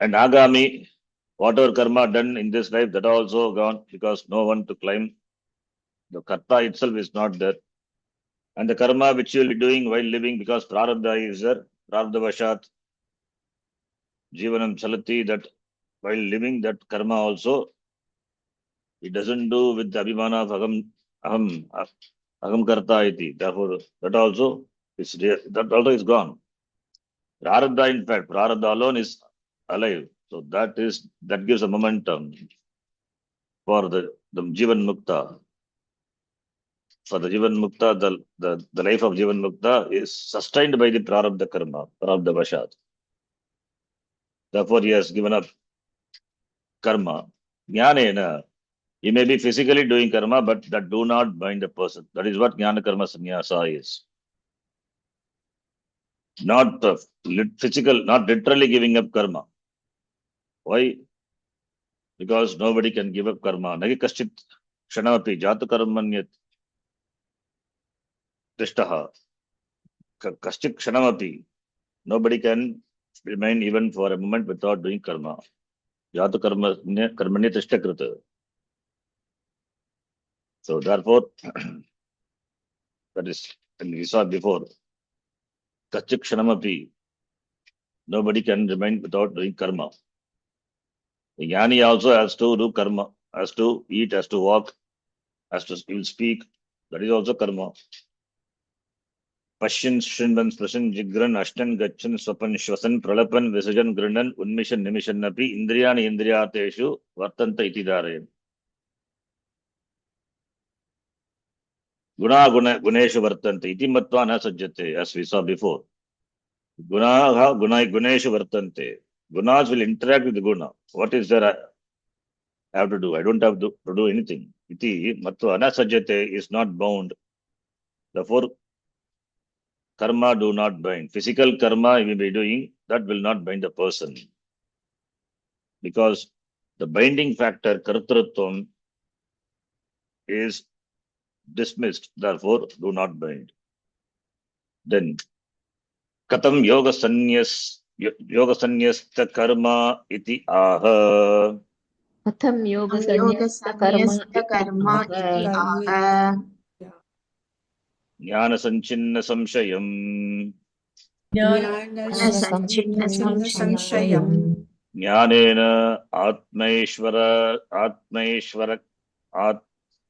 And agami, whatever karma done in this life, that also gone, because no one to claim. The karta itself is not there. And the karma which you will be doing while living, because prarabdha is there, prarabdha vashat, jivanam chalati, that while living, that karma also, it doesn't do with the abhimana of aham karta iti. Therefore, that also is gone. Prarabdha, in fact, prarabdha alone is alive. So that gives a momentum for the jivan mukta. For the jivan mukta, the life of jivan mukta is sustained by the prarabdha karma, prarabdha vashat. Therefore, he has given up karma. Jnanena, he may be physically doing karma, but that do not bind the person. That is what jnana karma sannyasa is. Not physical, not literally giving up karma. Why? Because nobody can give up karma. Nagi kaschit kshanamapi jatu karmanyat tishtaha. Kaschit kshanamapi. Nobody can remain even for a moment without doing karma. Jatu karmanya tishtakrita. So therefore, that is, and we saw before, kaschit kshanamapi. Nobody can remain without doing karma. The jnani also has to do karma, has to eat, has to walk, has to speak. That is also karma. Pashyan, Shrinvan, Sprasan, Jigran, Ashtan, Gachan, Swapan, Shwasan, Pralapan, Visajan, Granan, Unmishan, Nimishan, Napi, Indriyani, Indriyateshu, Vartanta Itidare. Guneshu Vartanta, Iti Matva na sajjate, as we saw before. Guneshu Vartante. Gunas will interact with the guna. What is there I have to do? I don't have to do anything. Iti Matva na sajjate is not bound. Therefore, karma do not bind. Physical karma you will be doing, that will not bind the person. Because the binding factor, kartrutvam, is dismissed. Therefore, do not bind. Then, katam yoga sanyasta karma iti aha. Katham yoga sanyasta karma iti aha. Jnana sanchinna samshayam. Jnana samshayam. Jnanena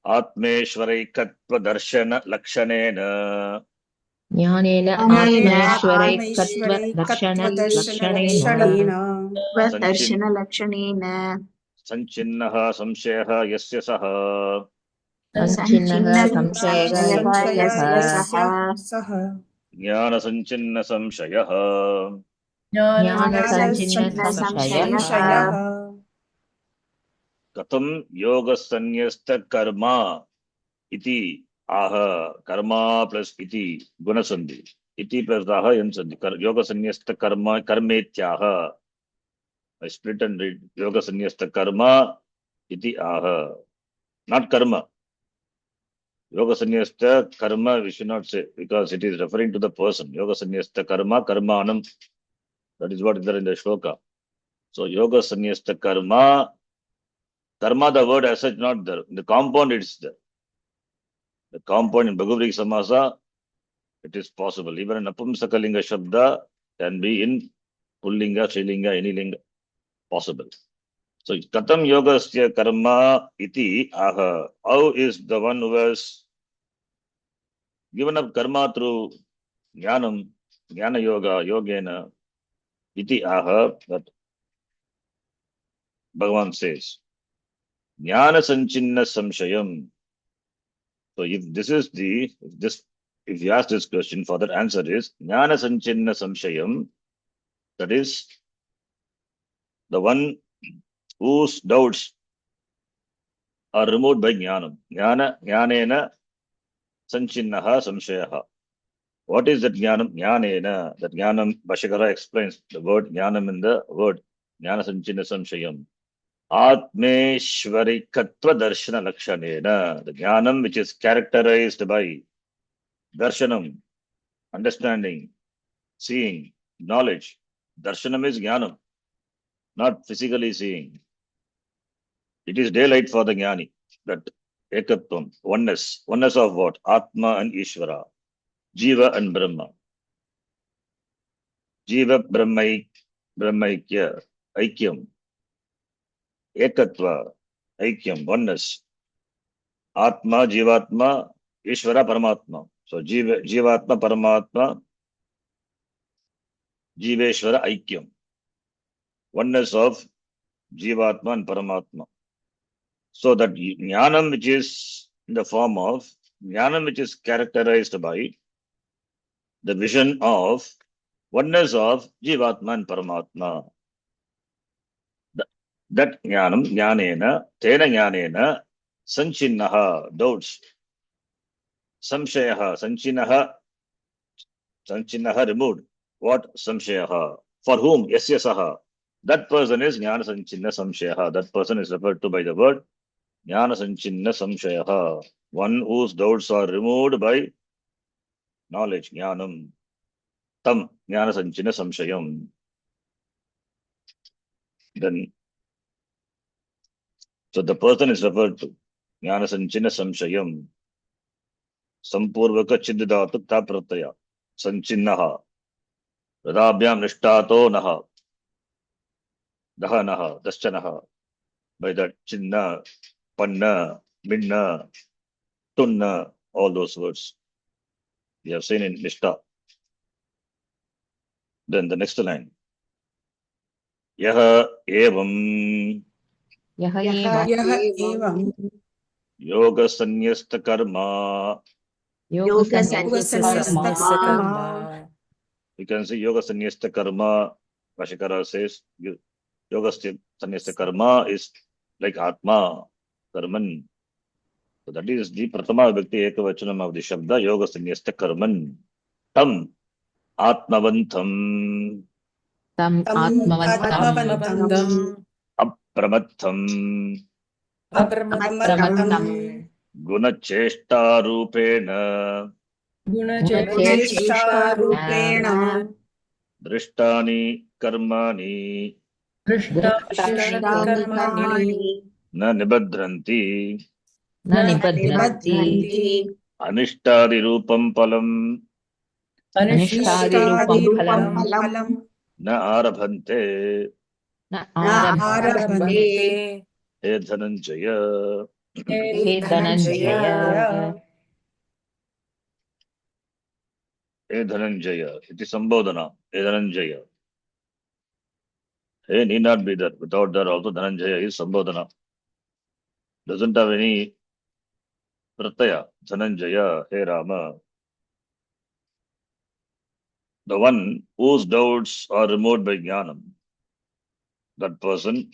atmeshwaraikatva darshana lakshanena. Jnanena atmeshwaraikatva darshana lakshanena. darshan lakshanena संचिन्नः संशयः यस्य सः संचिन्नः संशयः यस्य सः सः ज्ञानसञ्चिन्न संशयः ज्ञानसञ्चिन्न संशयः संशयः कथं योगसन्न्यस्तकर्म इति आह कर्मा प्लस इति गुणसन्धि इति प्लस आह यन्सन्धि योगसन्न्यस्तकर्म कर्मेत्याह I split and read योगसन्न्यस्तकर्म इति आह not karma. Yoga sannyasta karma we should not say because it is referring to the person. Yoga sannyasta karma karmanam. That is what is there in the shloka. So yoga sannyasta karma the word as such not there. In the compound it's there. The compound in Bhagavati Samasa it is possible. Even an Napumsakalinga Shabda can be in Pullinga, Strilinga, any linga possible. So Katam Yogasya Karma iti aha. How is the one who has given up karma through jnana yoga, yogena, iti aha, that Bhagavan says. Jnana sanchinna samshayam. So if you ask this question, further answer is jnana sanchinna samshayam, that is the one whose doubts are removed by jnanam. Jnanena sanchinnaha samshayaha. What is that jnanam? Jnanena. That jnanam, Bhashyakara explains the word jnanam in the word jnana sanchinna samshayam. Atmeshwarikatva darshana lakshanena. The jnanam which is characterized by darshanam, understanding, seeing, knowledge. Darshanam is jnanam, not physically seeing. It is daylight for the jnani. That ekatvam, oneness. Oneness of what? Atma and Ishvara. Jiva and Brahma. Jiva Brahmaikya. Aikyam. Ekatva. Aikyam. Oneness. Atma, Jivatma, Ishvara, Paramatma. So Jivatma, Paramatma, Jiveshvara, Aikyam. Oneness of Jivatma and Paramatma. So that jnanam which is in the form of jnanam which is characterized by the vision of oneness of Jivatma and Paramatma. That jnanam, jnanena, tena jnanena, sanchinnaha, doubts. Samshayaha, sanchinnaha removed. What? Samshayaha. For whom? Yasya saha. That person is jnana sanchinna samshayaha. That person is referred to by the word jnana sanchinna samshayaha. One whose doubts are removed by knowledge, jnanam. Tam jnana sanchinna samshayam. Then, so the person is referred to jnana sanchinna samshayam. Sampurvaka chiddhatu ta pratyaya. Sanchinnaha. Radabhyam nishtato naha. Dahanaha. Daschanaha. By that chinna, panna, minna, tunna, all those words we have seen in Nishta. Then the next line. Yaha evam यः यः यः एवं एवं yoga sannyasta karma. योगसन्न्यस्तकर्मा Karma You can see yoga sannyasta karma. Bhashyakara says yoga sannyasta karma is like Atma, Karman. So that is the Pratama Vibhakti Ekavachanam of the Shabda, Yoga Sannyasta Karman. Tam Atmavantam तं तम् आत्मवन्तं आत्मवन्तं Apramattham अप्रमत्तं Gunacheshtarupena गुणचेष्टारूपेण Drishtani Karmani दृष्टानि कर्माणि Na Nibadranti न निबध्नन्ति निबध्नन्ति Anishtadi Rupam Palam अनिष्टादिरूपं फलं फलं Na Arabhante न आरभन्ते He Dhananjaya. Hey Dhananjay He Dhananjaya. It is Sambodhana. He Dhananjaya. Hey, need not be there. Without that also Dhananjaya is Sambodhana. Doesn't have any pratyaya. Dhananjaya, hey Rama. The one whose doubts are removed by Jnanam. That person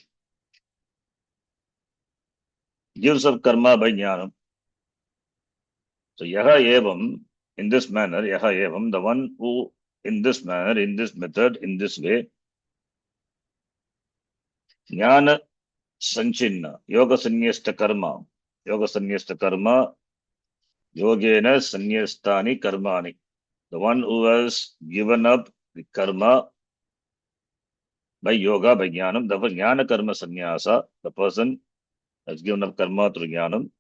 gives up karma by Jnanam. So Yaha Evam, in this manner, Yaha Evam, the one who in this manner, in this method, in this way, Jnana Sanchinna, Yoga Sanyasta Karma, Yoga Sanyasta Karma, Yogena Sanyastani Karmani. The one who has given up the karma by yoga, by jnanam, the jnana karma sannyasa, the person has given up karma through jnanam.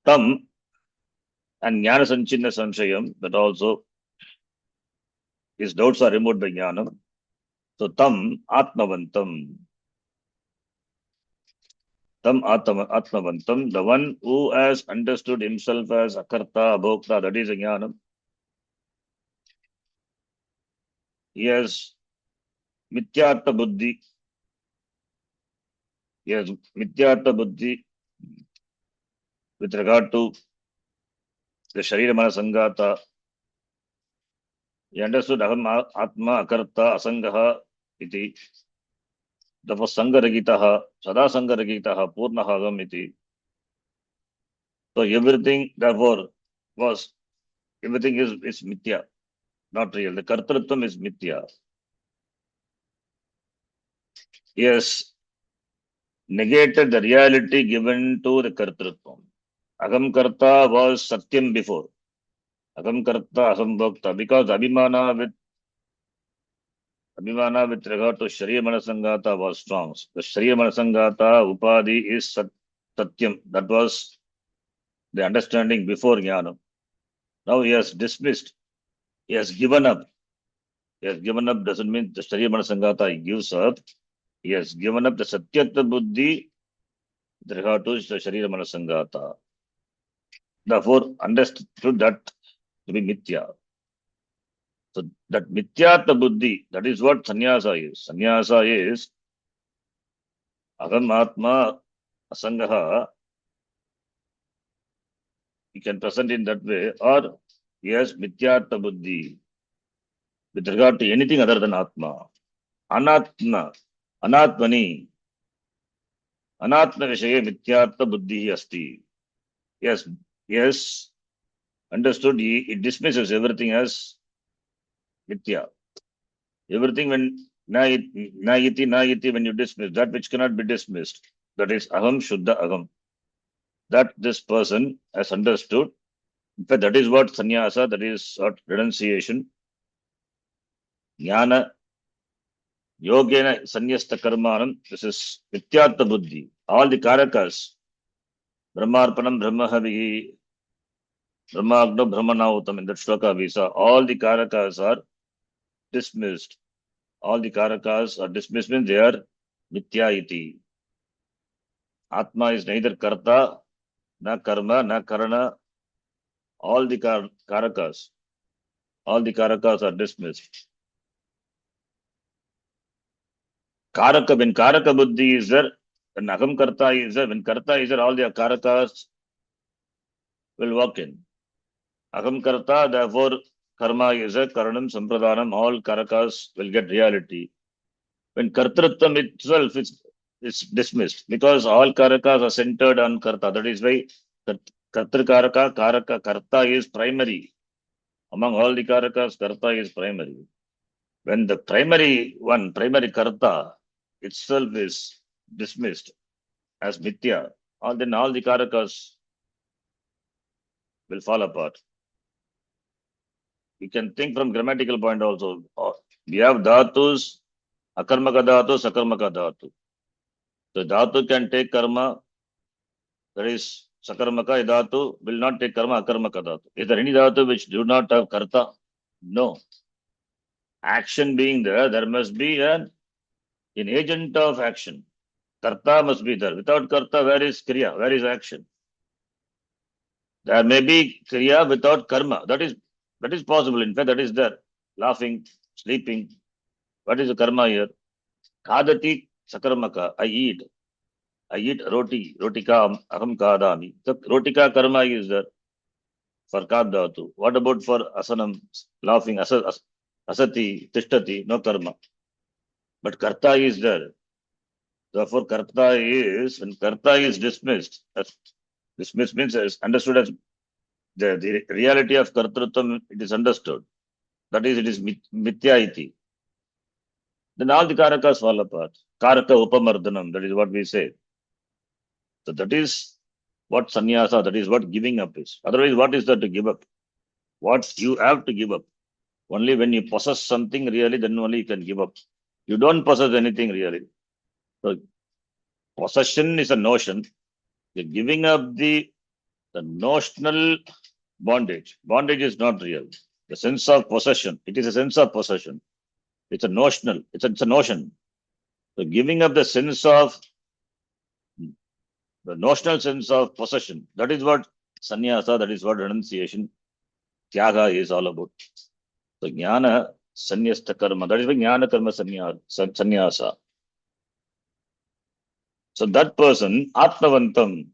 Tam and jnana sanchinna samshayam, that also his doubts are removed by jnanam. So tam atmavantam. Tam atmavantam, the one who has understood himself as akarta, abhokta, that is jnanam. He has mithyartha buddhi. He has mithyartha buddhi with regard to the Sharira Mana Sangata. He understood Aham Atma Akarta Asangaha iti. That was Sangaragitaha, Sada Sangaragitaha, Purnahagam iti. So everything, therefore, everything is Mithya, not real. The Kartritvam is Mithya. He has negated the reality given to the Kartritvam. Agam Karta was Satyam before. Agam Karta Aham Bhakta, because Abhimana with regard to Shariya Manasangata was strong. The Shariya Manasangata Upadhi is Satyam. That was the understanding before Jnana. Now he has dismissed. He has given up. He has given up doesn't mean the Shariya Manasangata he gives up. He has given up the Satyatva Buddhi with regard to the Shariya Manasangata. Therefore, understood that to be Mithya. So that Mithyatva Buddhi, that is what Sannyasa is. Sannyasa is Agam Atma Asangaha. He can present in that way, or he has Mithyatva Buddhi with regard to anything other than Atma. Anatma, Anatmani, Anatma Vishaye Mithyatva Buddhi asti. Yes, understood. He dismisses everything as Mithya. Everything when Nayiti, when you dismiss that which cannot be dismissed, that is Aham Shuddha Aham. That this person has understood. In fact, that is what sannyasa, that is what renunciation. Jnana, yogena sannyasta karmanam, this is Mithyatva Buddhi. All the karakas, Brahmarpanam, Brahmahavihi, Brahmagno, Brahmanautam, in that shloka we saw, all the karakas are dismissed. All the karakas are dismissed when they are Mithya iti. Atma is neither karta, na karma, na karana. All the karakas are dismissed. Karaka, when karaka buddhi is there, when aham karta is there, when karta is there, all the karakas will walk in. Aham karta, therefore karma is there, karanam, sampradhanam, all karakas will get reality. When kartritvam itself is dismissed, because all karakas are centered on karta. That is why kartrikaraka, karaka, karta is primary. Among all the karakas, karta is primary. When the primary karta itself is dismissed as mithya, then all the karakas will fall apart. You can think from grammatical point also. We have dhatus, akarmaka dhatu, sakarmaka dhatu. So dhatu can take karma, that is sakarmaka. Dhatu will not take karma, akarmaka dhatu. Is there any dhatu which do not have karta? No. Action being there, there must be an agent of action. Karta must be there. Without karta, where is kriya? Where is action? There may be kriya without karma. That is possible. In fact, that is there. Laughing, sleeping. What is the karma here? Khadati sakarmaka. I eat roti. Rotika aham kadami. The rotika karma is there for kadatu. What about for asanam, laughing, asati, tishtati, no karma. But karta is there. Therefore, karta is, when karta is dismissed, dismissed means is understood as the reality of kartrutvam, it is understood. That is, it is mithya iti. Then all the karakas fall apart. Karaka upamardhanam, that is what we say. So that is what sannyasa, that is what giving up is. Otherwise, what is there to give up? What you have to give up? Only when you possess something really, then only you can give up. You don't possess anything really. So possession is a notion. You're giving up the notional bondage. Bondage is not real. The sense of possession, it is a sense of possession. It's a notional, it's a notion. So giving up the sense of, the notional sense of possession, that is what sannyasa, that is what renunciation, tyaga is all about. So jnana sannyasta karma, that is why jnana karma sannyasa. So that person, atmavantam,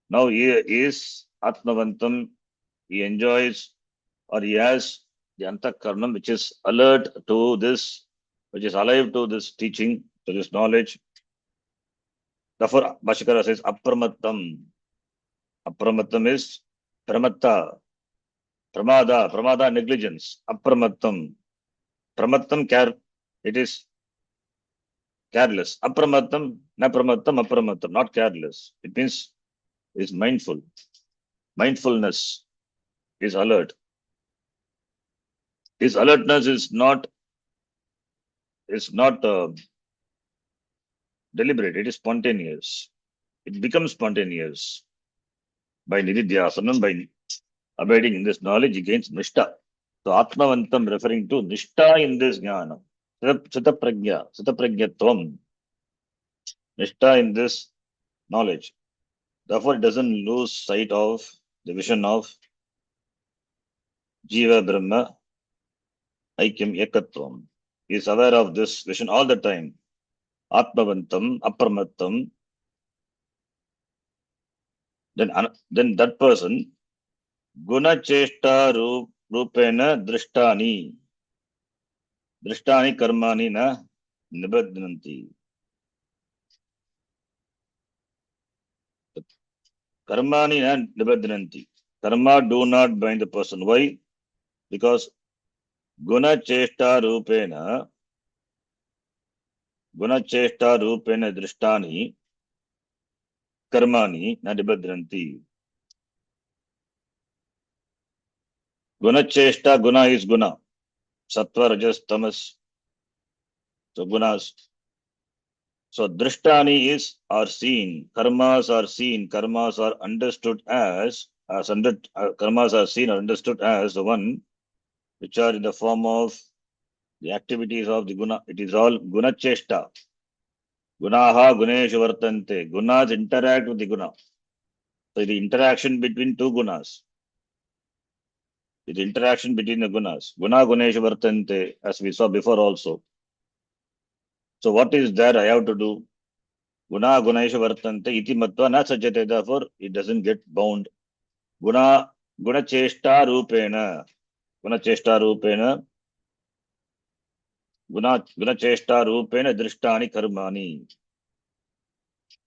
now he is atmavantam, he enjoys or he has the antakaranam which is alert to this, which is alive to this teaching, to this knowledge. Therefore, Bhashikara says apramattam. Apramattam is pramatta, pramada, negligence. Apramattam. Pramattam, care, it is careless. Apramattam, apramattam, not careless. It means is mindful. Mindfulness is alert. His alertness is not deliberate, it is spontaneous. It becomes spontaneous. By nididhyasanam, by abiding in this knowledge, he gains nishta. So atmavantam referring to nishta in this jnana. Satapragyatvam. Nishta in this knowledge. Therefore, it doesn't lose sight of the vision of Jiva Brahma Aikyam Ekatvam. He is aware of this vision all the time. Atmavantam, apramattam. Then that person, guna cheshta rupena drishtani. Drishtani karmani na nibadhanti. Karmani na nibadhanti. Karma do not bind the person. Why? Because guna cheshta rupena drishtani karmani na nibadhanti. Guna cheshta, guna is guna. Sattva, rajas, tamas. So gunas. So drishtani is are seen. Karmas are seen. Karmas are understood as karmas are seen or understood as the one which are in the form of the activities of the guna. It is all guna cheshta. Gunaha guneshu vartante. Gunas interact with the guna. So the interaction between two gunas. The interaction between the gunas. Guna guneshu vartante, as we saw before also. So what is there I have to do? Guna guneshu vartante iti matva na sajjate. Therefore, it doesn't get bound. Guna cheshta rupena. Guna cheshta rupena drishtani karmani.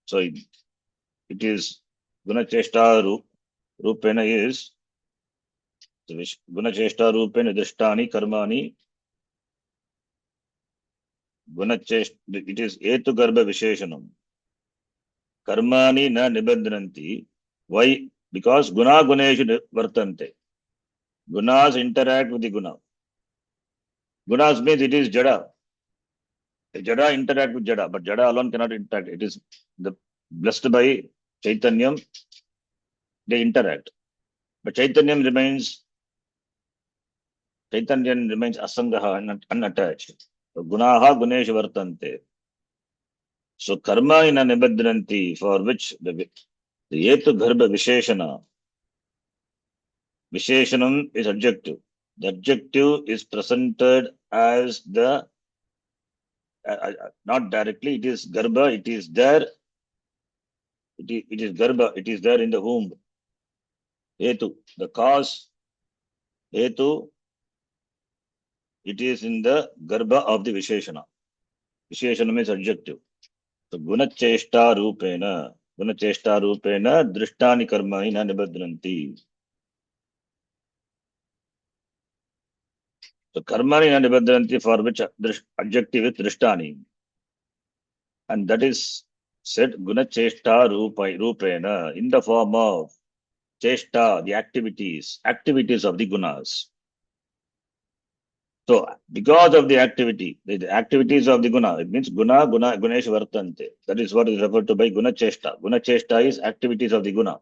So it is guna cheshta rupena is guna cheshta rupena drishtani karmani. Guna cheshta, it is etu garbha visheshanam. Karmani na nibandhananti. Why? Because guna guneshu vartante. Gunas interact with the guna. Gunas means it is jada. Jada interact with jada, but jada alone cannot interact. It is blessed by Chaitanyam. They interact. But Chaitanyam remains asangaha, unattached. So gunaha guneshu vartante. So karma in a nibadhananti, for which the etu garbha visheshana. Visheshanam is adjective. The adjective is presented as the, not directly, it is garbha, it is there, it is garbha, it is there in the womb. Hetu, the cause, hetu, it is in the garbha of the Visheshana. Visheshana means adjective. So gunacheshta rupena drishtani karmani na nibadranti. So karmani na nibadranti, for which adjective is drishtani. And that is said gunacheshta rupena, in the form of cheshta, the activities of the gunas. So, because of the activity, the activities of the guna, it means gunesh vartante. That is what is referred to by guna cheshta. Guna cheshta is activities of the guna.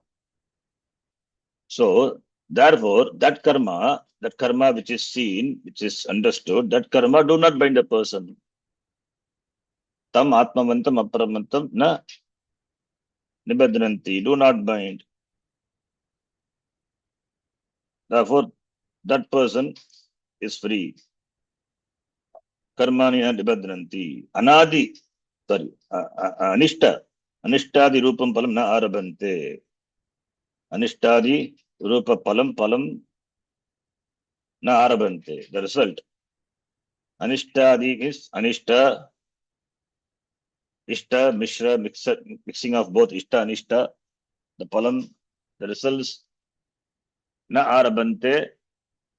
So, therefore, that karma which is seen, which is understood, that karma do not bind a person. Tam atmavantam aparamantam na nibadranti, do not bind. Therefore, that person is free. Karmani na nibadranti. Anadi, sorry, anishtadi rupam palam na arabante. Anishtadi rupa palam na arabante. The result. Anishtadi is anishta, ishta, mishra, mixing of both ishta and ishta. The palam, the results, na arabante,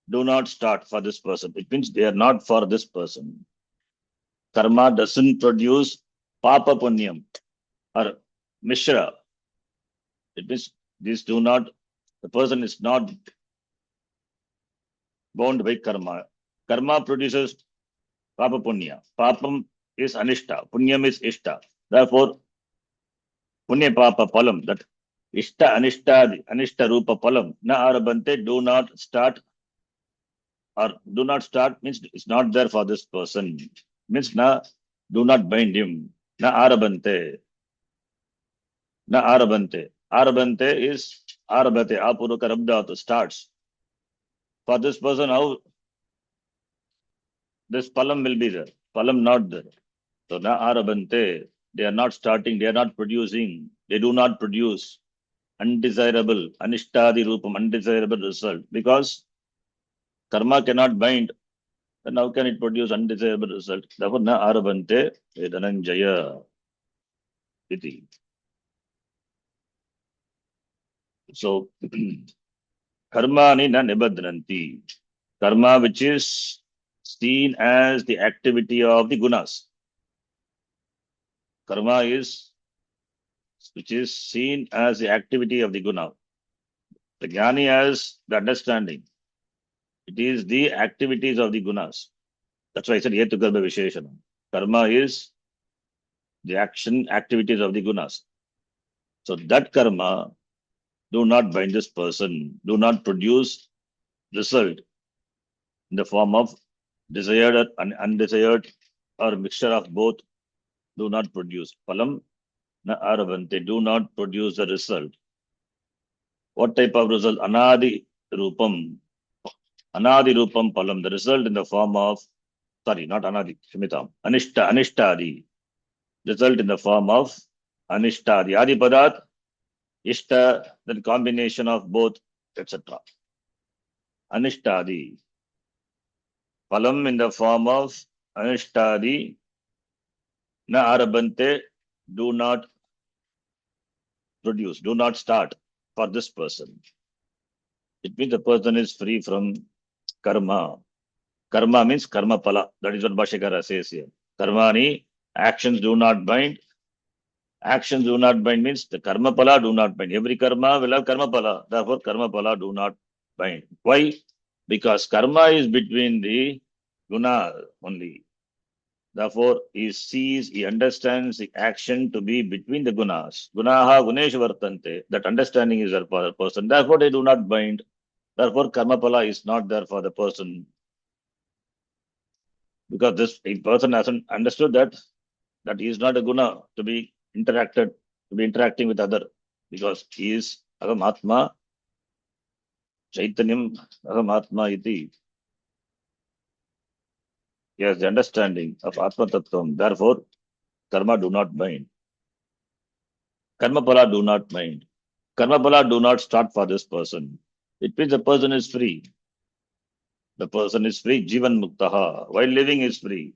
do not start for this person. It means they are not for this person. Karma doesn't produce papa punyam or mishra. It means these do not, the person is not bound by karma. Karma produces papa punya. Papam is anishta. Punyam is ishta. Therefore, punya papa palam, that ishta anishta rupa palam, na arabante, do not start, or do not start means it's not there for this person. Means na, do not bind him. Na arabante. Na arabante. Arabante is arabate, apuraka rabdhatu, starts. For this person, how this palam will be there? Palam not there. So na arabante, they are not starting, they are not producing, they do not produce undesirable, anishtadi rupam, undesirable result. Because karma cannot bind, then how can it produce undesirable result? Therefore, na arabante vedananjaya iti. So, karmani na nibadranti. Karma which is seen as the activity of the gunas. Karma is, which is seen as the activity of the guna. The jnani has the understanding. It is the activities of the gunas. That's why I said yetu garbha visheshana. Karma is the activities of the gunas. So that karma do not bind this person, do not produce result in the form of desired or undesired or mixture of both, do not produce. Palam na arabante, do not produce the result. What type of result? Anadi rupam. Anadi rupam palam, the result in the form of, sorry, not anadi, shimitam, anishtadi. Result in the form of anishtadi. Adi padat, ishta, the combination of both, etc. Anishtadi. Palam in the form of anishtadi, na arabante, do not produce, do not start for this person. It means the person is free from karma. Karma means karma pala. That is what Bhashyakara says here. Karmani, actions do not bind. Actions do not bind means the karma pala do not bind. Every karma will have karma pala. Therefore, karma pala do not bind. Why? Because karma is between the guna only. Therefore, he sees, he understands the action to be between the gunas. Gunaha gunesh vartante. That understanding is there for the person. Therefore, they do not bind. Therefore, karma pala is not there for the person. Because this person hasn't understood that he is not a guna to be interacting with other. Because he is aham atma, chaitanyam aham atma iti. he has the understanding of Atma Tattvam. Therefore, karma do not bind. Karma pala do not mind. Karma pala do not start for this person. It means the person is free. The person is free. Jivan muktaha. While living is free.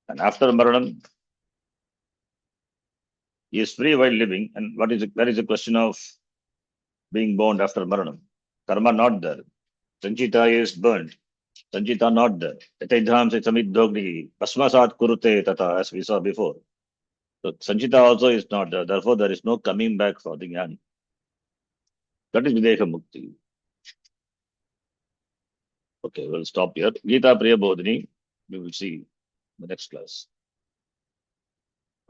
And after Maranam, he is free while living. And that is the question of being bound after Maranam. Karma not there. Sanchita is burnt. Sanchita not there. Yataidham se samidhogni. Pasmasat kurute tata, as we saw before. So Sanchita also is not there. Therefore, there is no coming back for the Jnani. That is Videha Mukti. Okay, we'll stop here. Gita Priya Bodhini, we will see in the next class.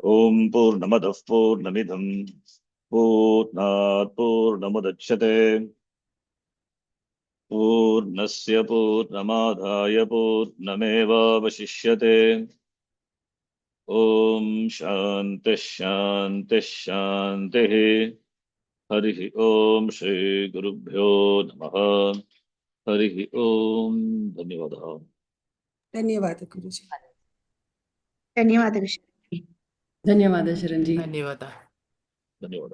Om Purnamadav Purnamidham Purnat Purnamudachyate Purnasya Purnamadhaya Purnameva Vashishyate. Om Shanti Shanti Shanti. Harihi Om Shri Gurubhyo Namaha. Harihi Om. Dhanyavadah. ಧನ್ಯವಾದ ಗುರುಜಿ. ಧನ್ಯವಾದಗಳು. ಧನ್ಯವಾದ ಶರಣ್ಜಿ. ಧನ್ಯವಾದ. ಧನ್ಯವಾದ.